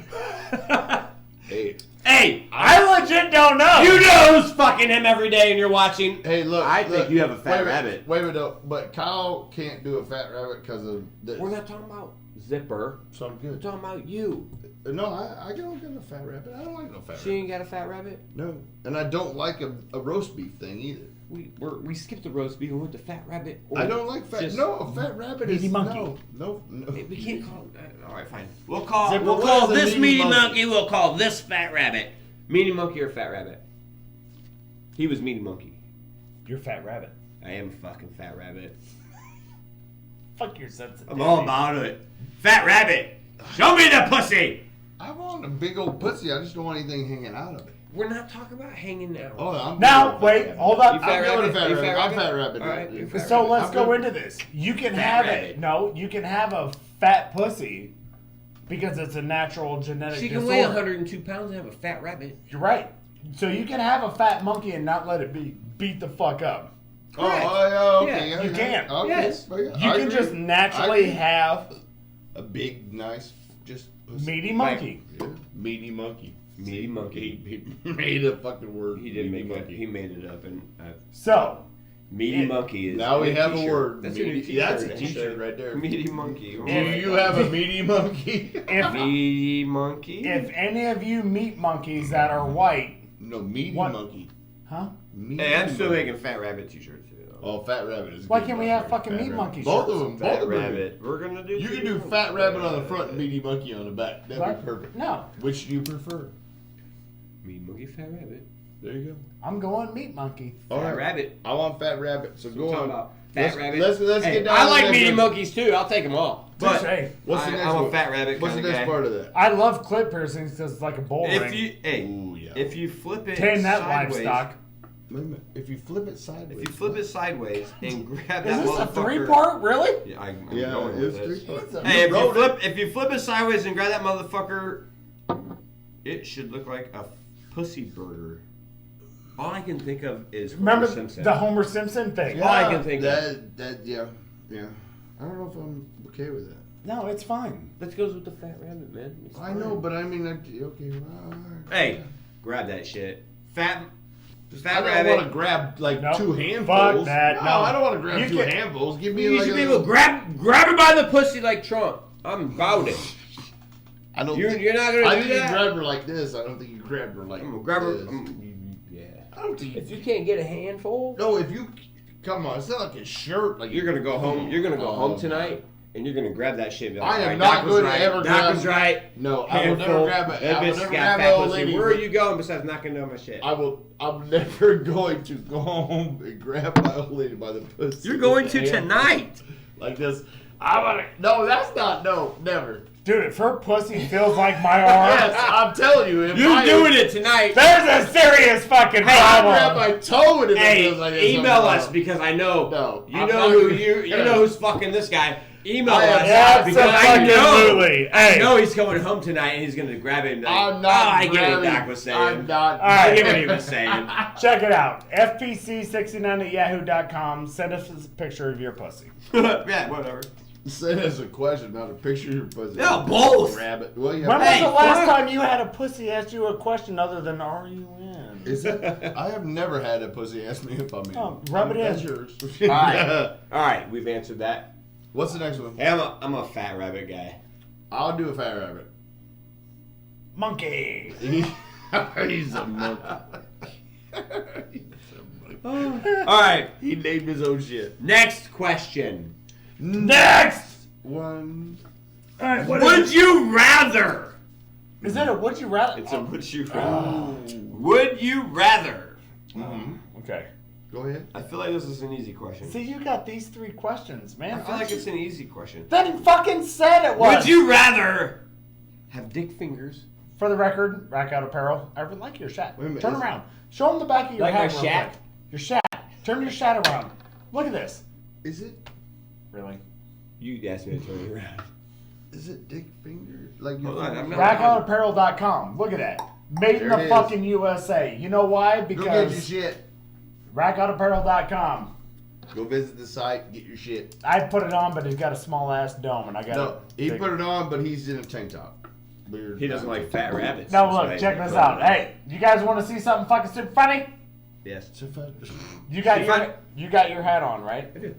Hey, Hey, I legit don't know. you know who's fucking him every day, and you're watching. hey, look. I think look, you have a fat wait rabbit. Wait a minute, though. But Kyle can't do a fat rabbit because of this. We're not talking about Zipper. So I'm We're good. talking about you. No, I don't get a fat rabbit. I don't like no fat She rabbit. ain't got a fat rabbit. No, and I don't like a roast beef thing either. We skipped the roast beef and went to fat rabbit. Or I don't like fat. just- No, a fat rabbit Meaty is monkey. No. We can't call. All right, fine. We'll call. Zipper, We'll what call is a this meaty meaty monkey? monkey. We'll call this fat rabbit. Meaty monkey or fat rabbit? He was meaty monkey. You're fat rabbit. I am a fucking fat rabbit. Fuck your sensitivity. I'm all about it. Fat rabbit, show me the pussy. I want a big old pussy. I just don't want anything hanging out of it. We're not talking about hanging out. Oh, I'm Now, good with wait, fat hold rabbit. up. You fat I'm good with rabbit? fat You rabbit. fat I'm rabbit? fat rabbit. All right, dude. you fat So rabbit. let's I'm go good. into this. You can Fat have rabbit. it. No, you can have a fat pussy because it's a natural genetic She can disorder. weigh 102 pounds and have a fat rabbit. You're right. So you can have a fat monkey and not let it be beat the fuck up. Oh, Correct. yeah, okay. Yeah, yeah, you yeah. can. Okay. Yes. Oh, yeah. You I can agree. just I naturally agree. have a big, nice, just pussy. meaty monkey. Yeah. Meaty monkey. Meaty monkey. He made a fucking word. He did meaty make it. He made it up, and So meaty It- monkey is. Now we a have a t-shirt. word. That's your new Meaty- t-shirt. that's a actually. t-shirt right there. Meaty monkey. Do you have a meaty monkey? if meaty monkey? if any of you meat monkeys that are white, No, meaty What? monkey. huh? Meaty Hey, I'm still monkey. making fat rabbit t-shirts too. Oh, fat rabbit is. Why good. can't we have Fat fucking rabbit. meat monkey Both shirts? of them. Both Fat of them. rabbit. We're gonna do. You two can do different fat ones. rabbit on the front and meaty monkey on the back. That'd Right? be perfect. No, Which do you prefer? Meaty monkey, fat rabbit. There you go. I'm going meat monkey. All Fat right. rabbit. I want fat rabbit. So We're go talking on. about fat Let's- rabbit. let's Hey, get down I to like the meaty next- monkeys too. I'll take them all. But Touche. What's the next I'm one? a fat rabbit What's the kind of next guy. part of that? I love clip piercings because it's like a bull If ring. you Ooh, yeah. if you flip it Tame that sideways, livestock. Wait a minute. If you flip it sideways. if you flip it sideways and grab Is that this a motherfucker, 3-part? Really? Yeah, I'm Yeah, going it's with this. 3 parts. Hey, wrote it. if you flip it sideways and grab that motherfucker, it should look like a pussy burger. All I can think of is Homer Remember Simpson. the Homer Simpson thing? all I can think of. That, yeah. I don't know if I'm okay with that. No, it's fine. That goes with the fat rabbit, man. It's I fine. know, but I mean, okay. Well, Hey, grab that shit. Fat I don't rabbit. want to grab like Nope. 2 handfuls. Fuck that, no. I don't want to grab You 2 can- handfuls. Give me You like should a be able to grab it by the pussy like Trump. I'm about it. I don't. You're think, not gonna I do think that? you grab her like this. I don't think you grab her like. I'm gonna grab her. this. Yeah. I don't think. If you can't get a handful, No, if you come on, it's not like a shirt. Like you're gonna go home. You're gonna go Oh, home tonight, and you're gonna grab that shit. And be like, I am "All right, not Doc was going to right. ever Doc grab- was right. No, I will never Handful. grab it. That I will bitch never got grab fat an old pussy. lady. Where are you going besides knocking down my shit? I'm never going to go home and grab my old lady by the pussy. You're going to with a hand tonight. like this. I want to. No, that's not. No, never. Dude, if her pussy feels like my arm, Yes, I'm telling you. You're doing it tonight. there's a serious fucking I problem. grab my toe and it Hey, feels like it's email something us wrong. because I know No, you I'm know not who gonna- you know who's fucking this guy. Email I am us because I know. Absolutely. I Hey. know he's coming home tonight and he's gonna grab him. Like, I'm not. I get what grabbing- Doc was saying. I'm not. right. I get what he was saying. Check it out. FPC69@yahoo.com. Send us a picture of your pussy. Yeah, whatever. Send us a question, not a picture of your pussy. No, both. Rabbit. Well, yeah. When was Hey, the last fuck. time you had a pussy ask you a question other than "Are you in"? Is it? I have never had a pussy ask me if I'm in. Oh, rub it in. That's yours. All right, all right, we've answered that. What's the next one? Hey, I'm a fat rabbit guy. I'll do a fat rabbit. Monkey. He's a monkey. All right, He named his own shit. next question. Next. One. All right, what Would is you rather? it a would you rather? It's a would you rather. Would you rather? Okay. Go ahead. I feel like this is an easy question. See, you got these 3 questions, man. I feel like it's an easy question. Then fucking said it was. Would you rather have dick fingers? For the record, Rack Out Apparel. I would like your shat. Wait a minute, Turn is- around. Show them the back of your Like hat. my real shat? quick. Your shat. Turn your shat around. Look at this. Is it? Really? You asked me to turn it around. Is it dick finger? Like Hold on, I'm not- RackOutApparel.com. Look at that. Made in There the it is. fucking USA. You know why? Go get your Because shit. RackOutApparel.com. Go visit the site. Get your shit. I put it on, but it's got a small ass dome, and I got No, he big- put it on, but he's in a tank top. Weird. He doesn't like fat rabbits. No, That's look, why check he this put out. it on. Hey, you guys want to see something fucking super funny? Yes. So fat. You got See, your fun- you got your hat on, right? I do.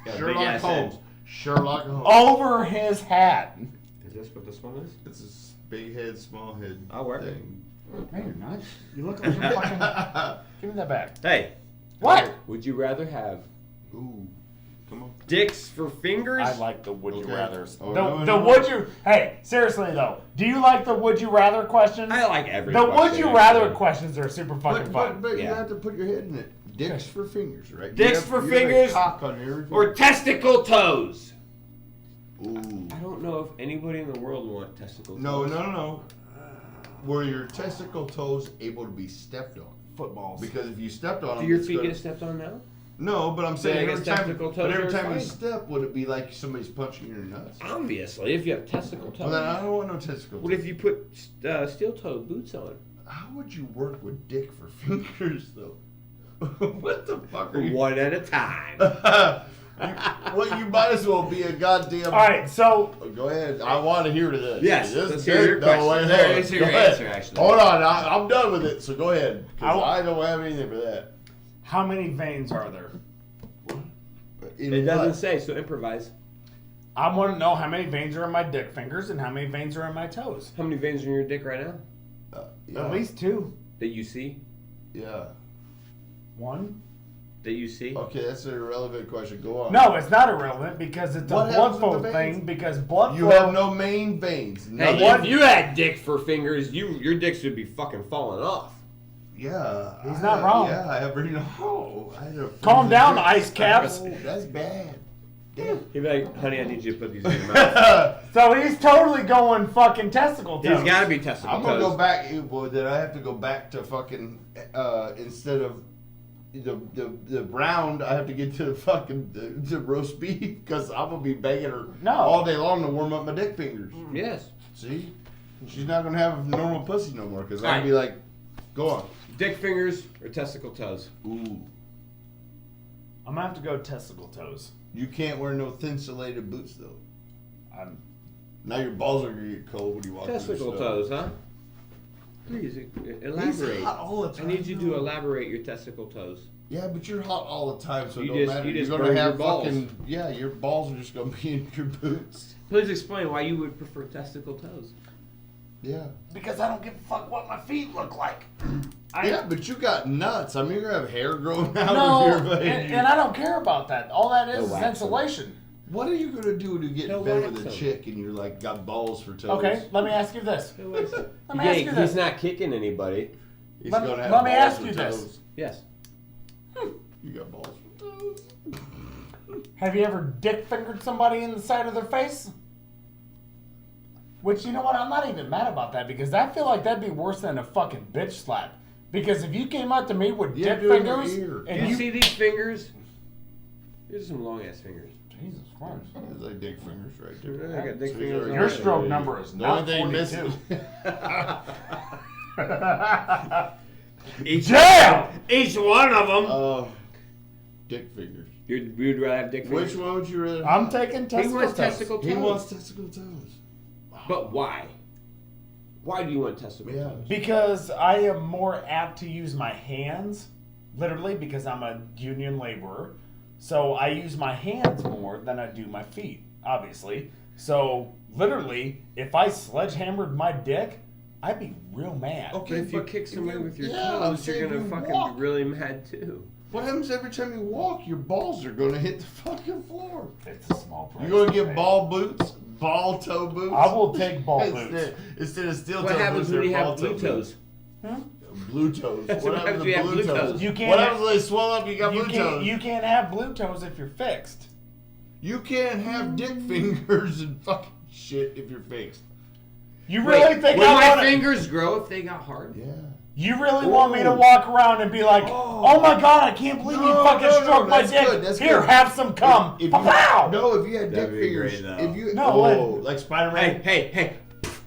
Got a big Sherlock ass Holmes. head. Sherlock Holmes. Over his hat. Is this what this one is? It's a big head, small head. I'll wear it. thing. No, you're not. You look like you're fucking. Give me that back. Hey. What? Would you rather have Ooh, come on. dicks for fingers? I like the would you Okay. rather's. Oh, the no, the no. would you. Hey, seriously though, do you like the would you rather questions? I like every The question, would you rather actually. questions are super fucking fun. But you Yeah. have to put your head in it. Dicks for fingers, right? Dicks You have- for you have a fingers cock on everything. Or testicle toes? Ooh. I don't know if anybody in the world want testicle toes. No. Were your testicle toes able to be stepped on? Footballs. Because if you stepped on Do them, your it's feet gonna- get stepped on now? No, but I'm saying I every guess time, testicle but toes every are time you fine. step, would it be like somebody's punching your nuts? Obviously, if you have testicle toes. Well, then I don't want no testicle What toes. if you put steel-toed boots on? How would you work with dick for fingers, though? What the fuck are you? One at a time. Well, you might as well be a goddamn. All right, so Go ahead. I want to hear to this. Yes, This let's hear your question. wait, Let's hold on. hear your Go ahead. answer, actually. Hold on. I'm done with it, so go ahead. Because I- I don't have anything for that. how many veins are there? In It doesn't what? say, so improvise. I want to know how many veins are in my dick fingers and how many veins are in my toes. How many veins are in your dick right now Yeah. At least 2. that you see? Yeah. 1. That you see? Okay, that's an irrelevant question. Go on. No, it's not irrelevant because it's a What blood happens flow with the veins? thing. Because blood You flow. have no main veins. No. Hey, What? if you had dick for fingers, your dicks would be fucking falling off. Yeah. He's not wrong. Yeah, I ever know. I had a Calm freezing down, dick. ice caps. Oh, that's bad. Damn. He'd be like, honey, I need you to put these in your mouth. So he's totally going fucking testicle toes. He's got to be testicle I'm gonna toes. go back. Well, then I have to go back to fucking instead of the round, I have to get to fucking the roast beef because I'm gonna be banging her No. all day long to warm up my dick fingers. Yes. See, she's not gonna have normal pussy no more because I'll Alright. be like, go on. Dick fingers or testicle toes? Ooh, I'm gonna have to go testicle toes. you can't wear no thin insulated boots though. I'm, Now your balls are gonna get cold when you walk. through the Testicle snow. toes, huh? Please elaborate. He's hot all the I time, need you to though. elaborate your testicle toes. Yeah, but you're hot all the time, so it You don't just- matter. you You're just gonna burn have your balls. fucking your balls are just gonna be in your boots. Please explain why you would prefer testicle toes. Yeah. because I don't give a fuck what my feet look like. Yeah, but you got nuts. I mean, you're gonna have hair growing out No, of your and I don't care about that. All that is They'll wax them. insulation. What are you gonna do to get They'll in bed wax with a them. chick and you're like got balls for toes? Okay, let me ask you this. Let me ask you He's this. not kicking anybody. He's Let me- gonna have let me balls ask for you this. toes. Yes. You got balls for toes. Have you ever dick fingered somebody in the side of their face? Which, you know what, I'm not even mad about that because I feel like that'd be worse than a fucking bitch slap. Because if you came up to me with dick do it in your fingers, ear. and You see these fingers? These are some long ass fingers. Jesus Christ. It's like dick fingers right there. I got dick So fingers. Your stroke number is The not only thing 42. missing. Each one of them. Dick fingers. You'd rather have dick fingers? Which one would you rather? I'm taking He testicle wants toes. testicle toes. He wants testicle toes. But why? Why do you want testicle Yeah. toes? Because I am more apt to use my hands, literally, because I'm a union laborer. So I use my hands more than I do my feet, obviously. So, literally, if I sledgehammered my dick, I'd be real mad. But if you kick somebody with your I'm toes, saying you're gonna you fucking walk. be really mad too. What happens every time you walk? Your balls are gonna hit the fucking floor. It's a small price. You gonna to get pay. ball boots? Ball toe boots? I will take ball boots. Instead of steel What toe happens boots, when you they're ball have blue toe toes? boots. Blue toes. That's What what happens happens when you have to blue blue toes? toes? You can't What have- happens when they swell up? You got blue toes. You can't have blue toes if you're fixed. You can't have dick fingers and fucking shit if you're fixed. You really think Will I my want to? fingers grow if they got hard? Yeah. You really want me to walk around and be like, "Oh my god, I can't believe you No, fucking no, stroked my that's dick. good, that's Here, good. have some cum." If you, Pow! no, if you had dick That'd be fingers, great, though. if you No, like Spider-Man, Hey.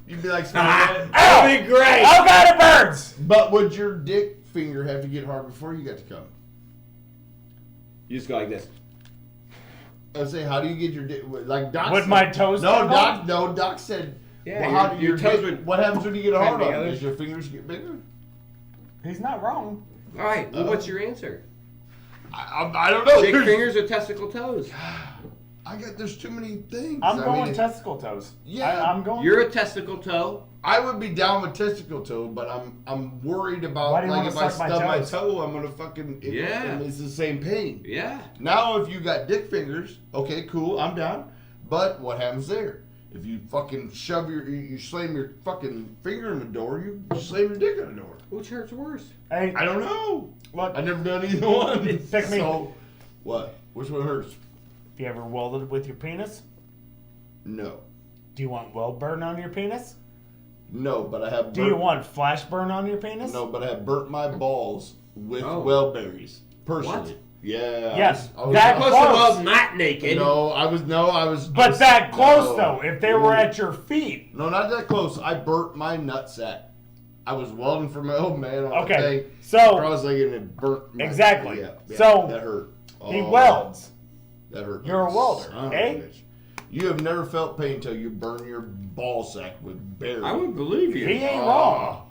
you'd be like Spider-Man. That'd be great. I've got it, birds. But would your dick finger have to get hard before you got to come? You just go like this. I was saying, how do you get your dick? Like Doc Would said- my toes No, come Doc. on? No, Doc said. Yeah, well, how your- do your toes dick- would What happens when you get a hard on? together. Does your fingers get bigger? He's not wrong. All right. Well, what's your answer? I don't know. Dick There's- fingers or testicle toes? There's too many things. I'm I going mean, testicle toes. Yeah. I'm going. You're a testicle toe. I would be down with testicle toe, but I'm worried about Why do you like wanna if I suck my stub my toes? toe, I'm gonna fucking Yeah. and it's the same pain. Yeah. Now, if you got dick fingers, okay, cool, I'm down. But what happens there? If you fucking you slam your fucking finger in the door, you slam your dick in the door. Which hurts worse? Hey, I don't know. look. I've never done either one. Pick me. So, what? Which one hurts? You ever welded with your penis? No. Do you want weld burn on your penis? No, but I have burnt, Do you want flash burn on your penis? No, but I have burnt my balls with Oh. wellberries. Personally. What? Yeah. Yes, I was, that Supposed close. to well not naked. No, I was. But that close No. though, if they were at your feet. No, not that close. I burnt my nutsack. I was welding for my old man on Okay, the thing. so- I was like, and it burnt. My, Exactly. Yeah, So, that hurt. He Oh, welds. That hurt. You're a welder, Son of a eh? bitch. You have never felt pain until you burn your ball sack with berries. I would believe you. He ain't Oh. wrong.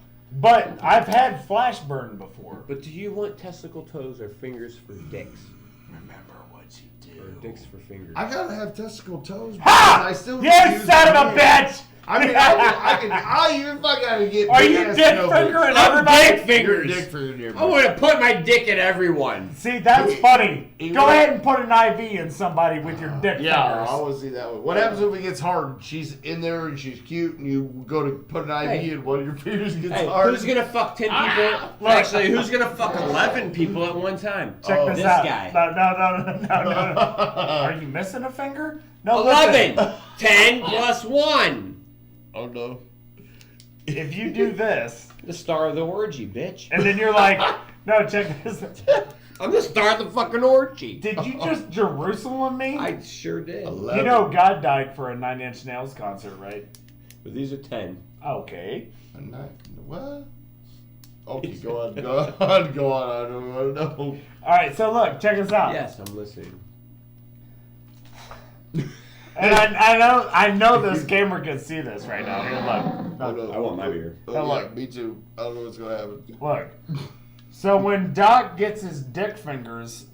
But I've had flash burn before. But do you want testicle toes or fingers for dicks? Remember what you Or dicks for fingers? I gotta have testicle toes. Ha! I still You use son of my a hand. bitch! I mean, I even fucking gotta get. Are big you ass dick snowboards. fingering I'm everybody? dick You're fingers. dick fingering I want to put my dick in everyone. See, that's funny. He Go will- ahead and put an IV in somebody with your dick Yeah, I fingers. want to see that one. What happens if it gets hard? She's in there and she's cute, and you go to put an IV Hey. and one of your fingers gets Hey, hard. who's gonna fuck 10 people? Look. Actually, who's gonna fuck 11 people at one time? Check this this out. guy. No. Are you missing a finger? No, listen. 11. 10 plus 1. Oh no. If you do this, The star of the orgy, bitch. and then you're like, no, check this. I'm the star of the fucking orgy. Did you just Jerusalem me? I sure did. 11. You know, God died for a Nine Inch Nails concert, right? But these are 10. Okay. A night. What? Okay, go on. I don't want to know. All right, so look, check this out. Yes, I'm listening. And I know this camera can see this right now. Here, look. Oh, no. I want my beer. Oh, Now yeah, look. me too. I don't know what's gonna happen. Look. So when Doc gets his dick fingers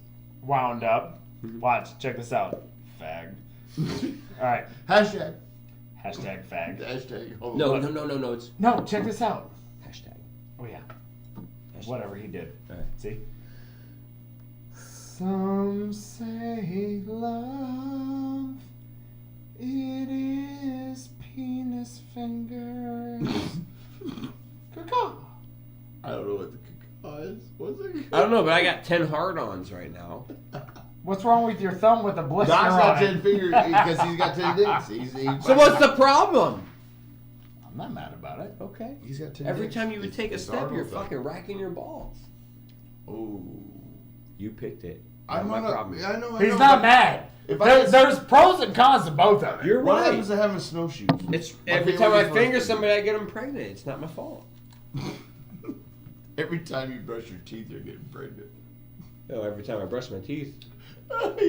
wound up, watch, check this out. Fag. All right. Hashtag. Hashtag fag. Hashtag. Hold No, on. no. It's No, check this out. hashtag. Oh, yeah. Whatever he did. All right. See? Some say love, it is penis fingers. Caw-caw. I don't know what the caca is. What's it? I don't know, but I got 10 hard-ons right now. What's wrong with your thumb with a blister Doc's got on 10 it? fingers because he's got 10 dicks. So what's the problem? I'm not mad about it. Okay. He's got 10 Every dicks. time you would take a It's step, Arnold you're thing. fucking racking your balls. Oh. You picked it. I'm Not on my problem. I know. He's not but mad. If I There's pros and cons to both of it. You're What right. happens to having snowshoes? It's My every finger time I gets finger roasted. somebody, I get them pregnant. It's not my fault. Every time you brush your teeth, you're getting pregnant. No, every time I brush my teeth.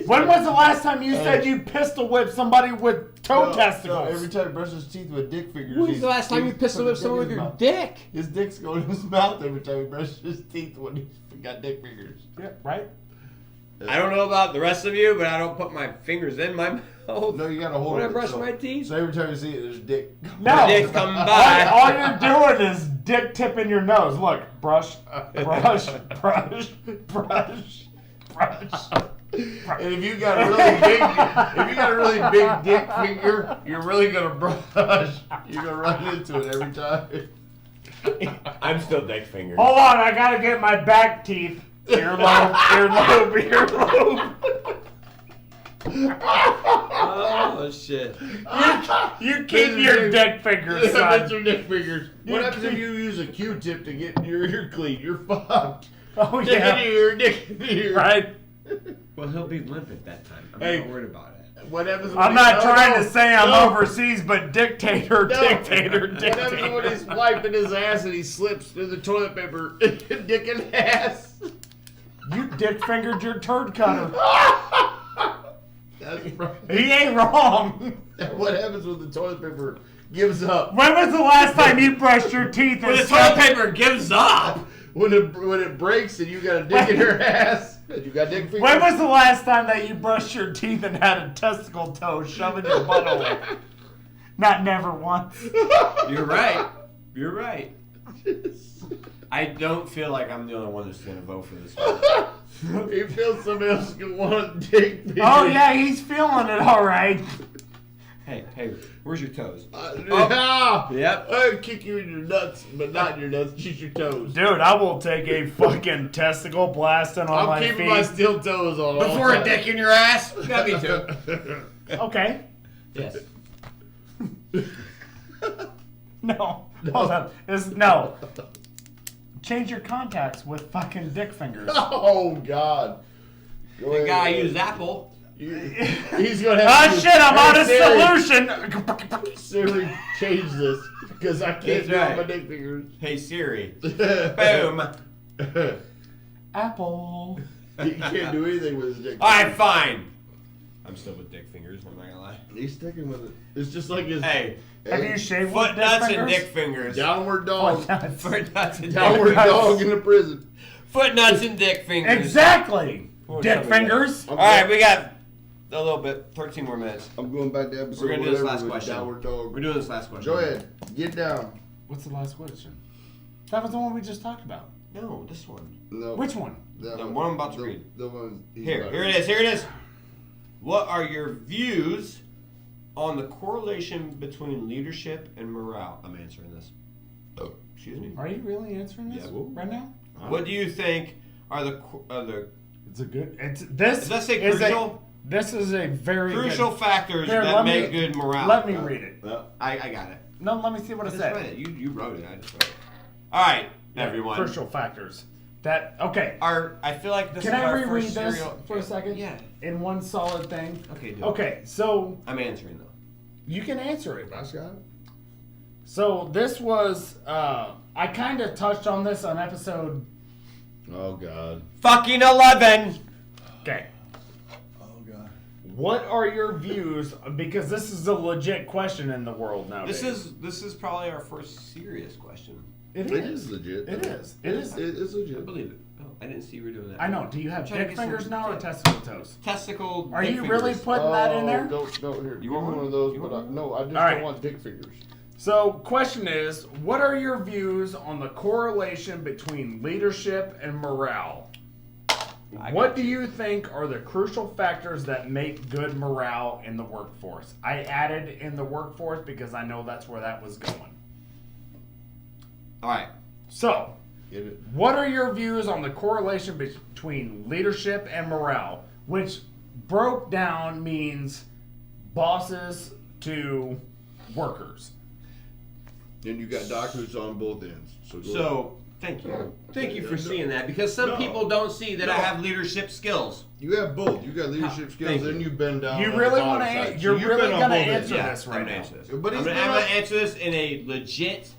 When was the last time you said you pistol whipped somebody with toe testicles? No, every time he brushes his teeth with dick fingers. When was the last time you pistol whipped someone with your dick? His dick's going in his mouth every time he brushes his teeth when he's got dick fingers. Yeah, right? I don't know about the rest of you, but I don't put my fingers in my mouth. No, you gotta hold When it. I brush so- my teeth. So every time you see it, there's dick. No. dick's coming by. All you're doing is dick tipping your nose. Look, brush, brush, brush, brush, brush. And if you got a really big dick finger, you're really gonna brush. You're gonna run into it every time. I'm still dick fingers. Hold on, I gotta get my back teeth. Earlobe, earlobe, earlobe. Oh shit. You keep your dick fingers, That's son. your dick fingers. What happens if you use a Q-tip to get your ear clean? You're fucked. Oh Dick in yeah, your ear, dick in your ear. right. Well, he'll be limp at that time. I'm Hey. not worried about it. What happens when I'm he- not no, trying no, to say I'm no. overseas, but dictator, No. dictator, What happens when dictator. he's wiping his ass and he slips through the toilet paper? Dick in the ass. You dick fingered your turd cutter. That's right. He ain't wrong. What happens when the toilet paper gives up? When was the last time you brushed your teeth? When and the toilet paper gives up. When it breaks and you got a dick in your ass and you got dick fingers. When was the last time that you brushed your teeth and had a testicle toe shoved in your butthole? Not never once. You're right. You're right. I don't feel like I'm the only one that's going to vote for this one. He feels somebody else is gonna want a dick fingers. Oh yeah, he's feeling it all right. Hey, where's your toes? Yep. I'll kick you in your nuts, but not in your nuts, just your toes. Dude, I will take a fucking testicle blasting on I'm my keeping feet. my steel toes on. all Before the a dick in your ass? Got me too. Okay. Yes. No. Hold on. No. Change your contacts with fucking dick fingers. Oh God. Go The ahead. guy used Apple. He's gonna have Ah to shit, I'm out of Siri, solution. Siri, change this because I can't That's do it right. with my dick fingers. Hey Siri. Boom. Apple. He can't do anything with his dick. Alright, fine. I'm still with dick fingers, I'm not gonna lie. He's sticking with it. It's just like his Hey, Have you shaved foot with dick nuts fingers? and dick fingers. downward dog. Foot nuts and Downward dick fingers. dog in the prison. Foot nuts and dick fingers. Exactly. What Dick time we got? fingers. Alright, we got a little bit, 13 more minutes. I'm going back to episode We're gonna do this whatever last with question. Downward dog. We're doing this last question. Go ahead. Get down. What's the last question? That was the one we just talked about. No, this one. No. Which one? That The one I'm about to the, read. The one. Here it is. What are your views on the correlation between leadership and morale? I'm answering this. Oh, excuse me. Are you really answering this Yeah, well- right now? What do you think are the It's a good. This. Does that say is crucial? This is a very crucial good, factors Here, that let make me- good morale? Let me read it. I got it. No, let me see what I it just said. read it. You wrote it. I just wrote it. All right, Yeah, everyone. Crucial factors. That okay. I feel like this Can is I our reread first this serial. for a second? Yeah. In one solid thing. Okay, do it. Okay, so I'm answering though. you can answer it. Nice guy. So this was I kind of touched on this on episode. Oh God. Fucking 11. Okay. Oh God. What are your views? Because this is a legit question in the world nowadays. This is probably our first serious question. It It is. is legit. It is. It is. It's I legit. believe it. Oh, I didn't see you were doing that. I know. Do you have Trying to dick get some- fingers now or testicle toes? Testicle. Are dick you really fingers. putting that in there? Don't here. You Give want me one? one of those, You but want one? no, I just All right. don't want dick fingers. So, question is, what are your views on the correlation between leadership and morale? What do you think are the crucial factors that make good morale in the workforce? I added in the workforce because I know that's where that was going. All right. So, Get it? What are your views on the correlation between leadership and morale, which broke down means bosses to workers? Then you got Doc who's on both ends. So, thank you. Thank you for seeing that, because some people don't see that I have leadership skills. You have both. You got leadership skills, and you've been down. You on really the want to? side. You're you've really been on going to both ends. answer this right I'm now? gonna answer this. But I'm he's gonna not- answer this in a legit.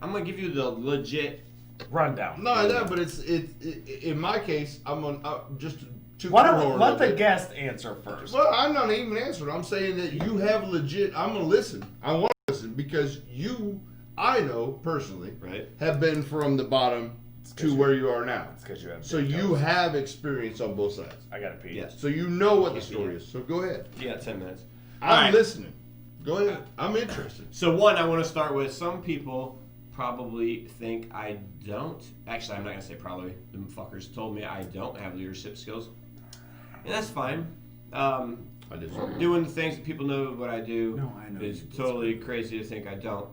I'm gonna give you the legit. Rundown. No, no, but it's in my case, I'm on just to. Why don't we let the guest answer first? Well, I'm not even answering. I'm saying that you have legit. I'm gonna listen. I want to listen because you, I know personally, Right. have been from the bottom to where you are now. It's because you have. So you have experience on both sides. I got to pee. Yes. So you know what the story is. So go ahead. You got 10 minutes. I'm All right. listening. Go ahead. I'm interested. So one, I want to start with, some people probably think I don't. Actually, I'm not gonna say probably. Them fuckers told me I don't have leadership skills, and that's fine. I just Doing the things that people know what I do No, I know is you totally crazy to think I don't.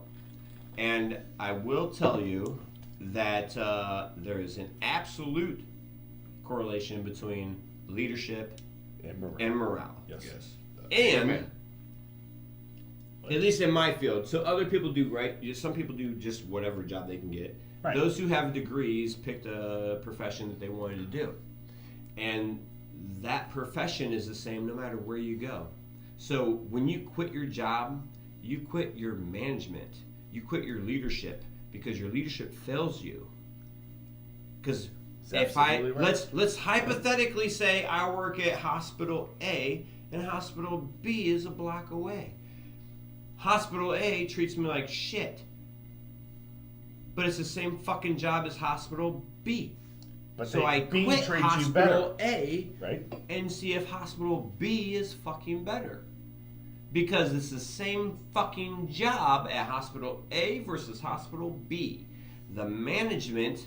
And I will tell you that there is an absolute correlation between leadership and morale. Yes. yes. And Amen. at least in my field. So other people do, right? Some people do just whatever job they can get. Right. Those who have degrees picked a profession that they wanted to do. And that profession is the same no matter where you go. So when you quit your job, you quit your management, you quit your leadership, because your leadership fails you. Because if absolutely right. let's hypothetically say I work at hospital A and hospital B is a block away. Hospital A treats me like shit, but it's the same fucking job as hospital B. But So I B quit treats you hospital better, A right? and see if hospital B is fucking better. Because it's the same fucking job at hospital A versus hospital B. The management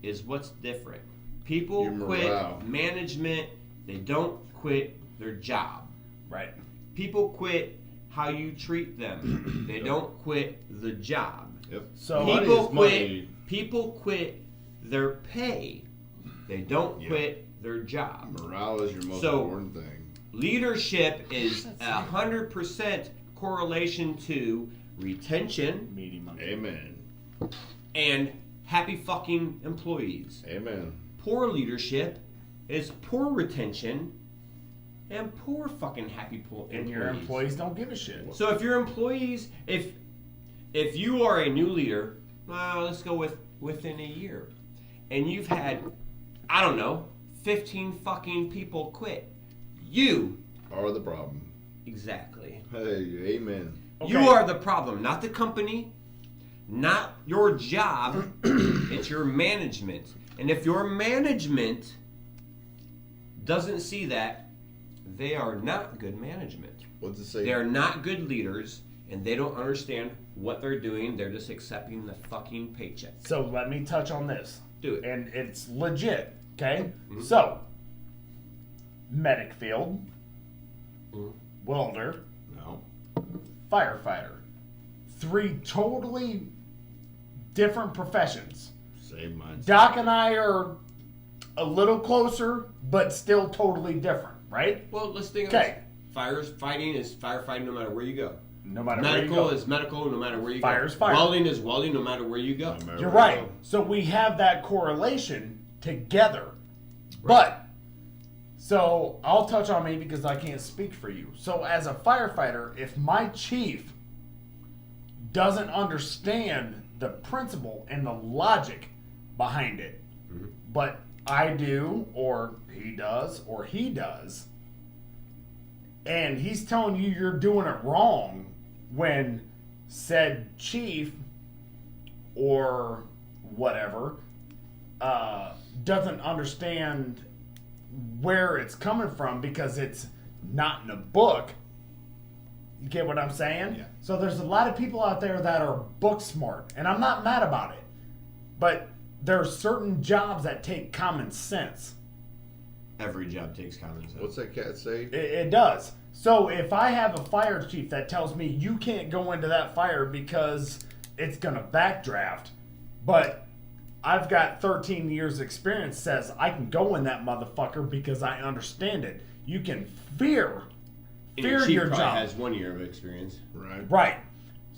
is what's different. People Your quit morale. management, they don't quit their job. Right. People quit how you treat them. They don't quit the job. Yep. So Money People is money. People quit their pay. They don't quit their job. Morale is your most So- important thing. Leadership is 100% correlation to retention meaty monkey. Amen. and happy fucking employees. Amen. Poor leadership is poor retention and poor fucking happy employees. And your employees don't give a shit. So if your employees, if you are a new leader, well, let's go with within a year, and you've had, I don't know, 15 fucking people quit. You Are the problem. exactly. Hey, amen. Okay. You are the problem, not the company, not your job. It's your management. And if your management doesn't see that, they are not good management. What's it say? They are not good leaders, and they don't understand what they're doing. They're just accepting the fucking paycheck. So let me touch on this. Do it. And it's legit, okay? Mhm. So, medic field, Mhm. welder, No. firefighter. 3 totally different professions. Save mine. Doc and I are a little closer, but still totally different, right? Well, let's think of Okay. this. Firefighting is firefighting no matter where you go. No matter Medical where you go. is medical no matter where you Fire go. is fire. Welding is welding no matter where you go. No matter You're where right. you go. So we have that correlation together. But, so I'll touch on me because I can't speak for you. So as a firefighter, if my chief doesn't understand the principle and the logic behind it, but I do, or he does, and he's telling you you're doing it wrong when said chief or whatever doesn't understand where it's coming from because it's not in a book. You get what I'm saying? Yeah. So there's a lot of people out there that are book smart, and I'm not mad about it. But there are certain jobs that take common sense. Every job takes common sense. What's that cat say? It does. So if I have a fire chief that tells me you can't go into that fire because it's going to backdraft, but I've got 13 years experience says I can go in that motherfucker because I understand it. You can fear Chief your probably job. has 1 year of experience. Right.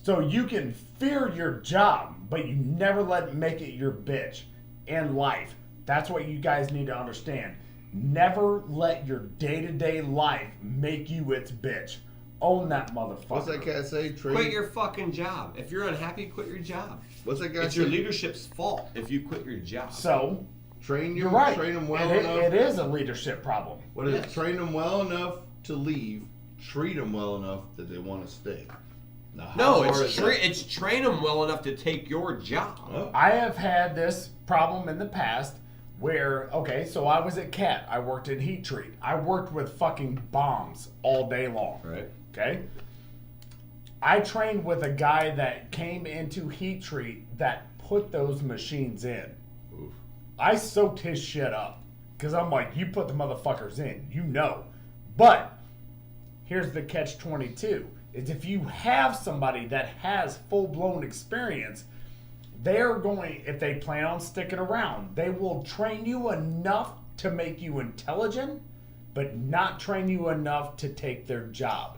So you can fear your job, but you never let it make it your bitch in life. That's what you guys need to understand. Never let your day-to-day life make you its bitch. Own that motherfucker. What's that cat say? Quit your fucking job. If you're unhappy, quit your job. What's that guy It's say? your leadership's fault if you quit your job. So, Train you're right. Train them well it, enough. it is a leadership problem. What is Yes. it? Train them well enough to leave. Treat them well enough that they want to stay. Now, how No, hard is that? it's train them well enough to take your job. Oh. I have had this problem in the past where, okay, so I was at CAT. I worked in heat treat. I worked with fucking bombs all day long. Right. Okay? I trained with a guy that came into heat treat that put those machines in. Oof. I soaked his shit up. Because I'm like, you put the motherfuckers in. You know. But here's the catch-22. Is if you have somebody that has full-blown experience, they're going, if they plan on sticking around, they will train you enough to make you intelligent, but not train you enough to take their job.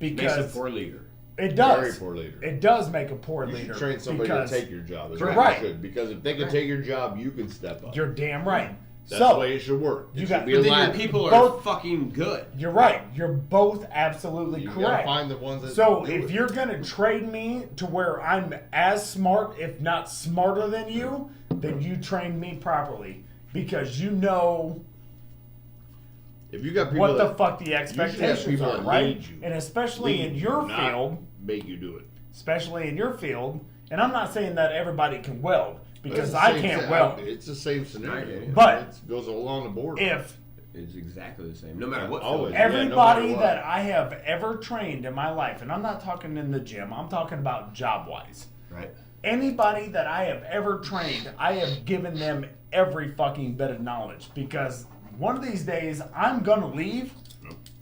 Makes a Because poor leader. it does. Very poor leader. It does make a poor You leader. should train somebody because to take your job. Is You're what right. You should. Because if they can take your job, you can step up. You're damn right. That's so, the way it should work. It you should got- be But a then your ladder. people are Both- fucking good. you're right. You're both absolutely You gotta correct. find the ones that So do if it. you're gonna trade me to where I'm as smart, if not smarter than you, then you train me properly because you know If you got people what that, the fuck the you should have expectations people are, that right? lead you. And especially in Lead your you, not field, make you do it. especially in your field, and I'm not saying that everybody can weld because It's the I same can't thing. weld. It's the same scenario. I get it. But it goes along the board. If It's exactly the same. No matter what. Always. field. Yeah, no everybody matter what. that I have ever trained in my life, and I'm not talking in the gym, I'm talking about job wise. Right. Anybody that I have ever trained, I have given them every fucking bit of knowledge because one of these days I'm gonna leave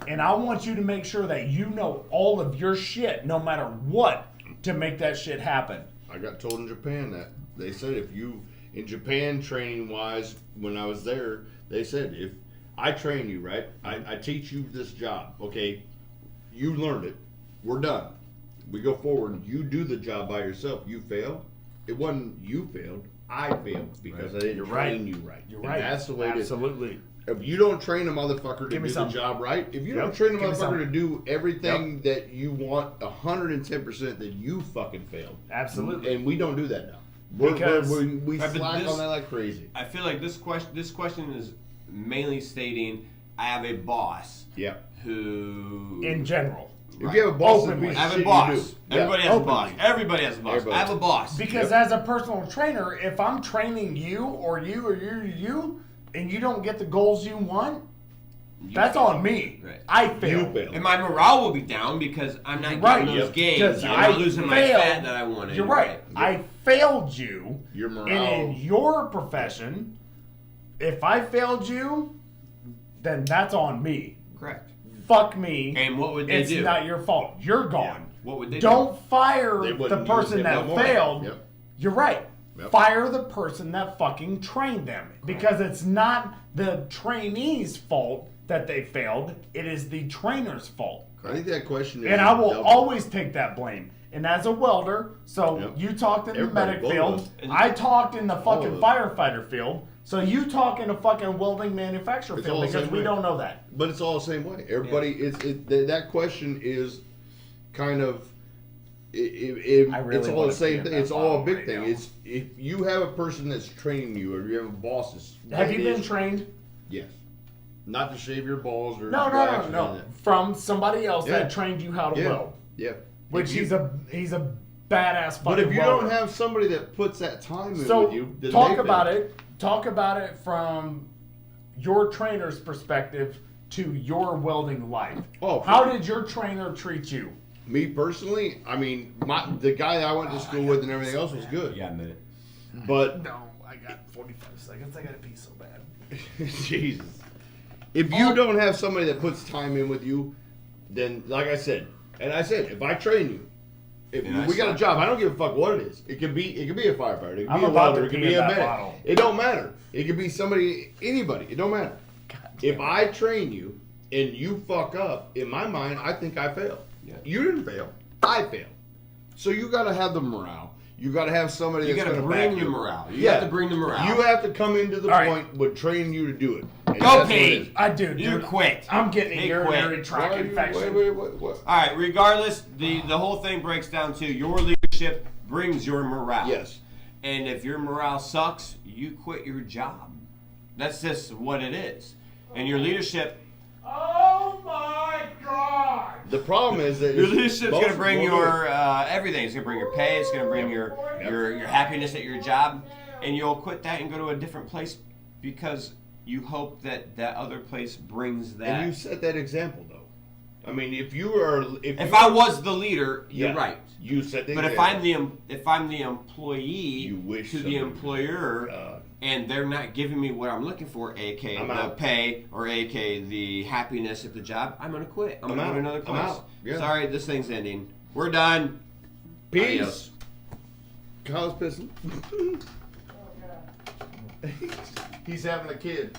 and I want you to make sure that you know all of your shit no matter what to make that shit happen. I got told in Japan that they said if you in Japan training wise when I was there, they said if I train you, right? I teach you this job, okay? You learned it. We're done. We go forward. You do the job by yourself. You fail. It wasn't you failed. I failed because I didn't You're right. train you right. You're And right. that's the way it is. Absolutely. If you don't train a motherfucker to Give me do some. the job right, if you Yep. don't train a Give me some. motherfucker to do everything that you want 110%, then you fucking failed. Absolutely. And we don't do that now. Because- we Right, but slack this- on that like crazy. I feel like this question is mainly stating I have a boss Yeah. who In general. If you have a boss, Openly. then I have a shit boss. You do. Everybody Yeah. has a boss. Openly. Everybody has a boss. Everybody. I have a boss. Because Yep. as a personal trainer, if I'm training you or you or you or you, and you don't get the goals you want, that's on me. Right. I You failed. failed. And my morale will be down because I'm not Right. getting those Yep. gains. Because I'm I not losing my failed. fat that I wanted. You're right. I failed you. Your morale. And in your profession, if I failed you, then that's on me. Correct. Fuck me. And what would they it's do? not your fault. You're gone. What would they Don't fire They the wouldn't person use it that no more. failed. Yep. You're right. Yep. Fire the person that fucking trained them. Because it's not the trainee's fault that they failed. It is the trainer's fault. I think that question is. And I will double. always take that blame. And as a welder, so Yep. you talked in Everybody, the medic both of field, us. I talked in the of fucking us. firefighter field, so you talk in the fucking welding manufacturer It's field all the because same we way. don't know that. But it's all the same way. Everybody, that question is kind of. I really it's all wanna the same be thing. at It's that all a bottom big right thing. now. It's if you have a person that's training you, or you have a boss that's. Have you been is- trained? Yes. Not to shave your balls or. No, wax or no. anything. From somebody else Yeah. that trained you how to Yeah. weld. Yeah. Which If you- he's a badass fucking But if you welder. don't have somebody that puts that time in So with you, then talk they about fail. it. Talk about it from your trainer's perspective to your welding life. Oh, How did your trainer treat you? Me personally, I mean, the guy that I went to school with and everything else was good. Yeah, a minute. But No, I got 45 seconds. I gotta pee so bad. Jesus, if you don't have somebody that puts time in with you, then like I said, and I said, if I train you, If And we got a suck. job, I don't give a fuck what it is. It could be a firefighter. It could I'm be a about welder. to It could pee be in a that medic. bottle. It don't matter. It could be somebody, anybody. It don't matter. If I train you and you fuck up, in my mind, I think I failed. Yeah. You didn't fail. I failed. So you got to have the morale. You got to have somebody You that's got to going to bring back the you. morale. You have to bring the morale. You have to come into the All right. point with training you to do it. And Go, that's what it Pete. is. I do. You dude. quit. I'm getting a He urinary quit. tract Why are you- infection. wait. All right. Regardless, the whole thing breaks down to your leadership brings your morale. Yes. And if your morale sucks, you quit your job. That's just what it is. And your leadership, Oh my God! The problem is that your leadership's going to most- bring most- your everything. It's going to bring your pay. It's going to bring your happiness at your job, and you'll quit that and go to a different place because you hope that that other place brings that. And you set that example, though. I mean, if you are, If I was the leader, you're Yeah. right. you set the But example. if I'm the employee You wish to the somebody- employer, and they're not giving me what I'm looking for, aka I'm the out. pay or aka the happiness at the job, I'm gonna quit. I'm gonna go out. to another I'm place. out. Yeah. Sorry, this thing's ending. We're done. Peace. Adios. Kyle's pissing. He's having a kid.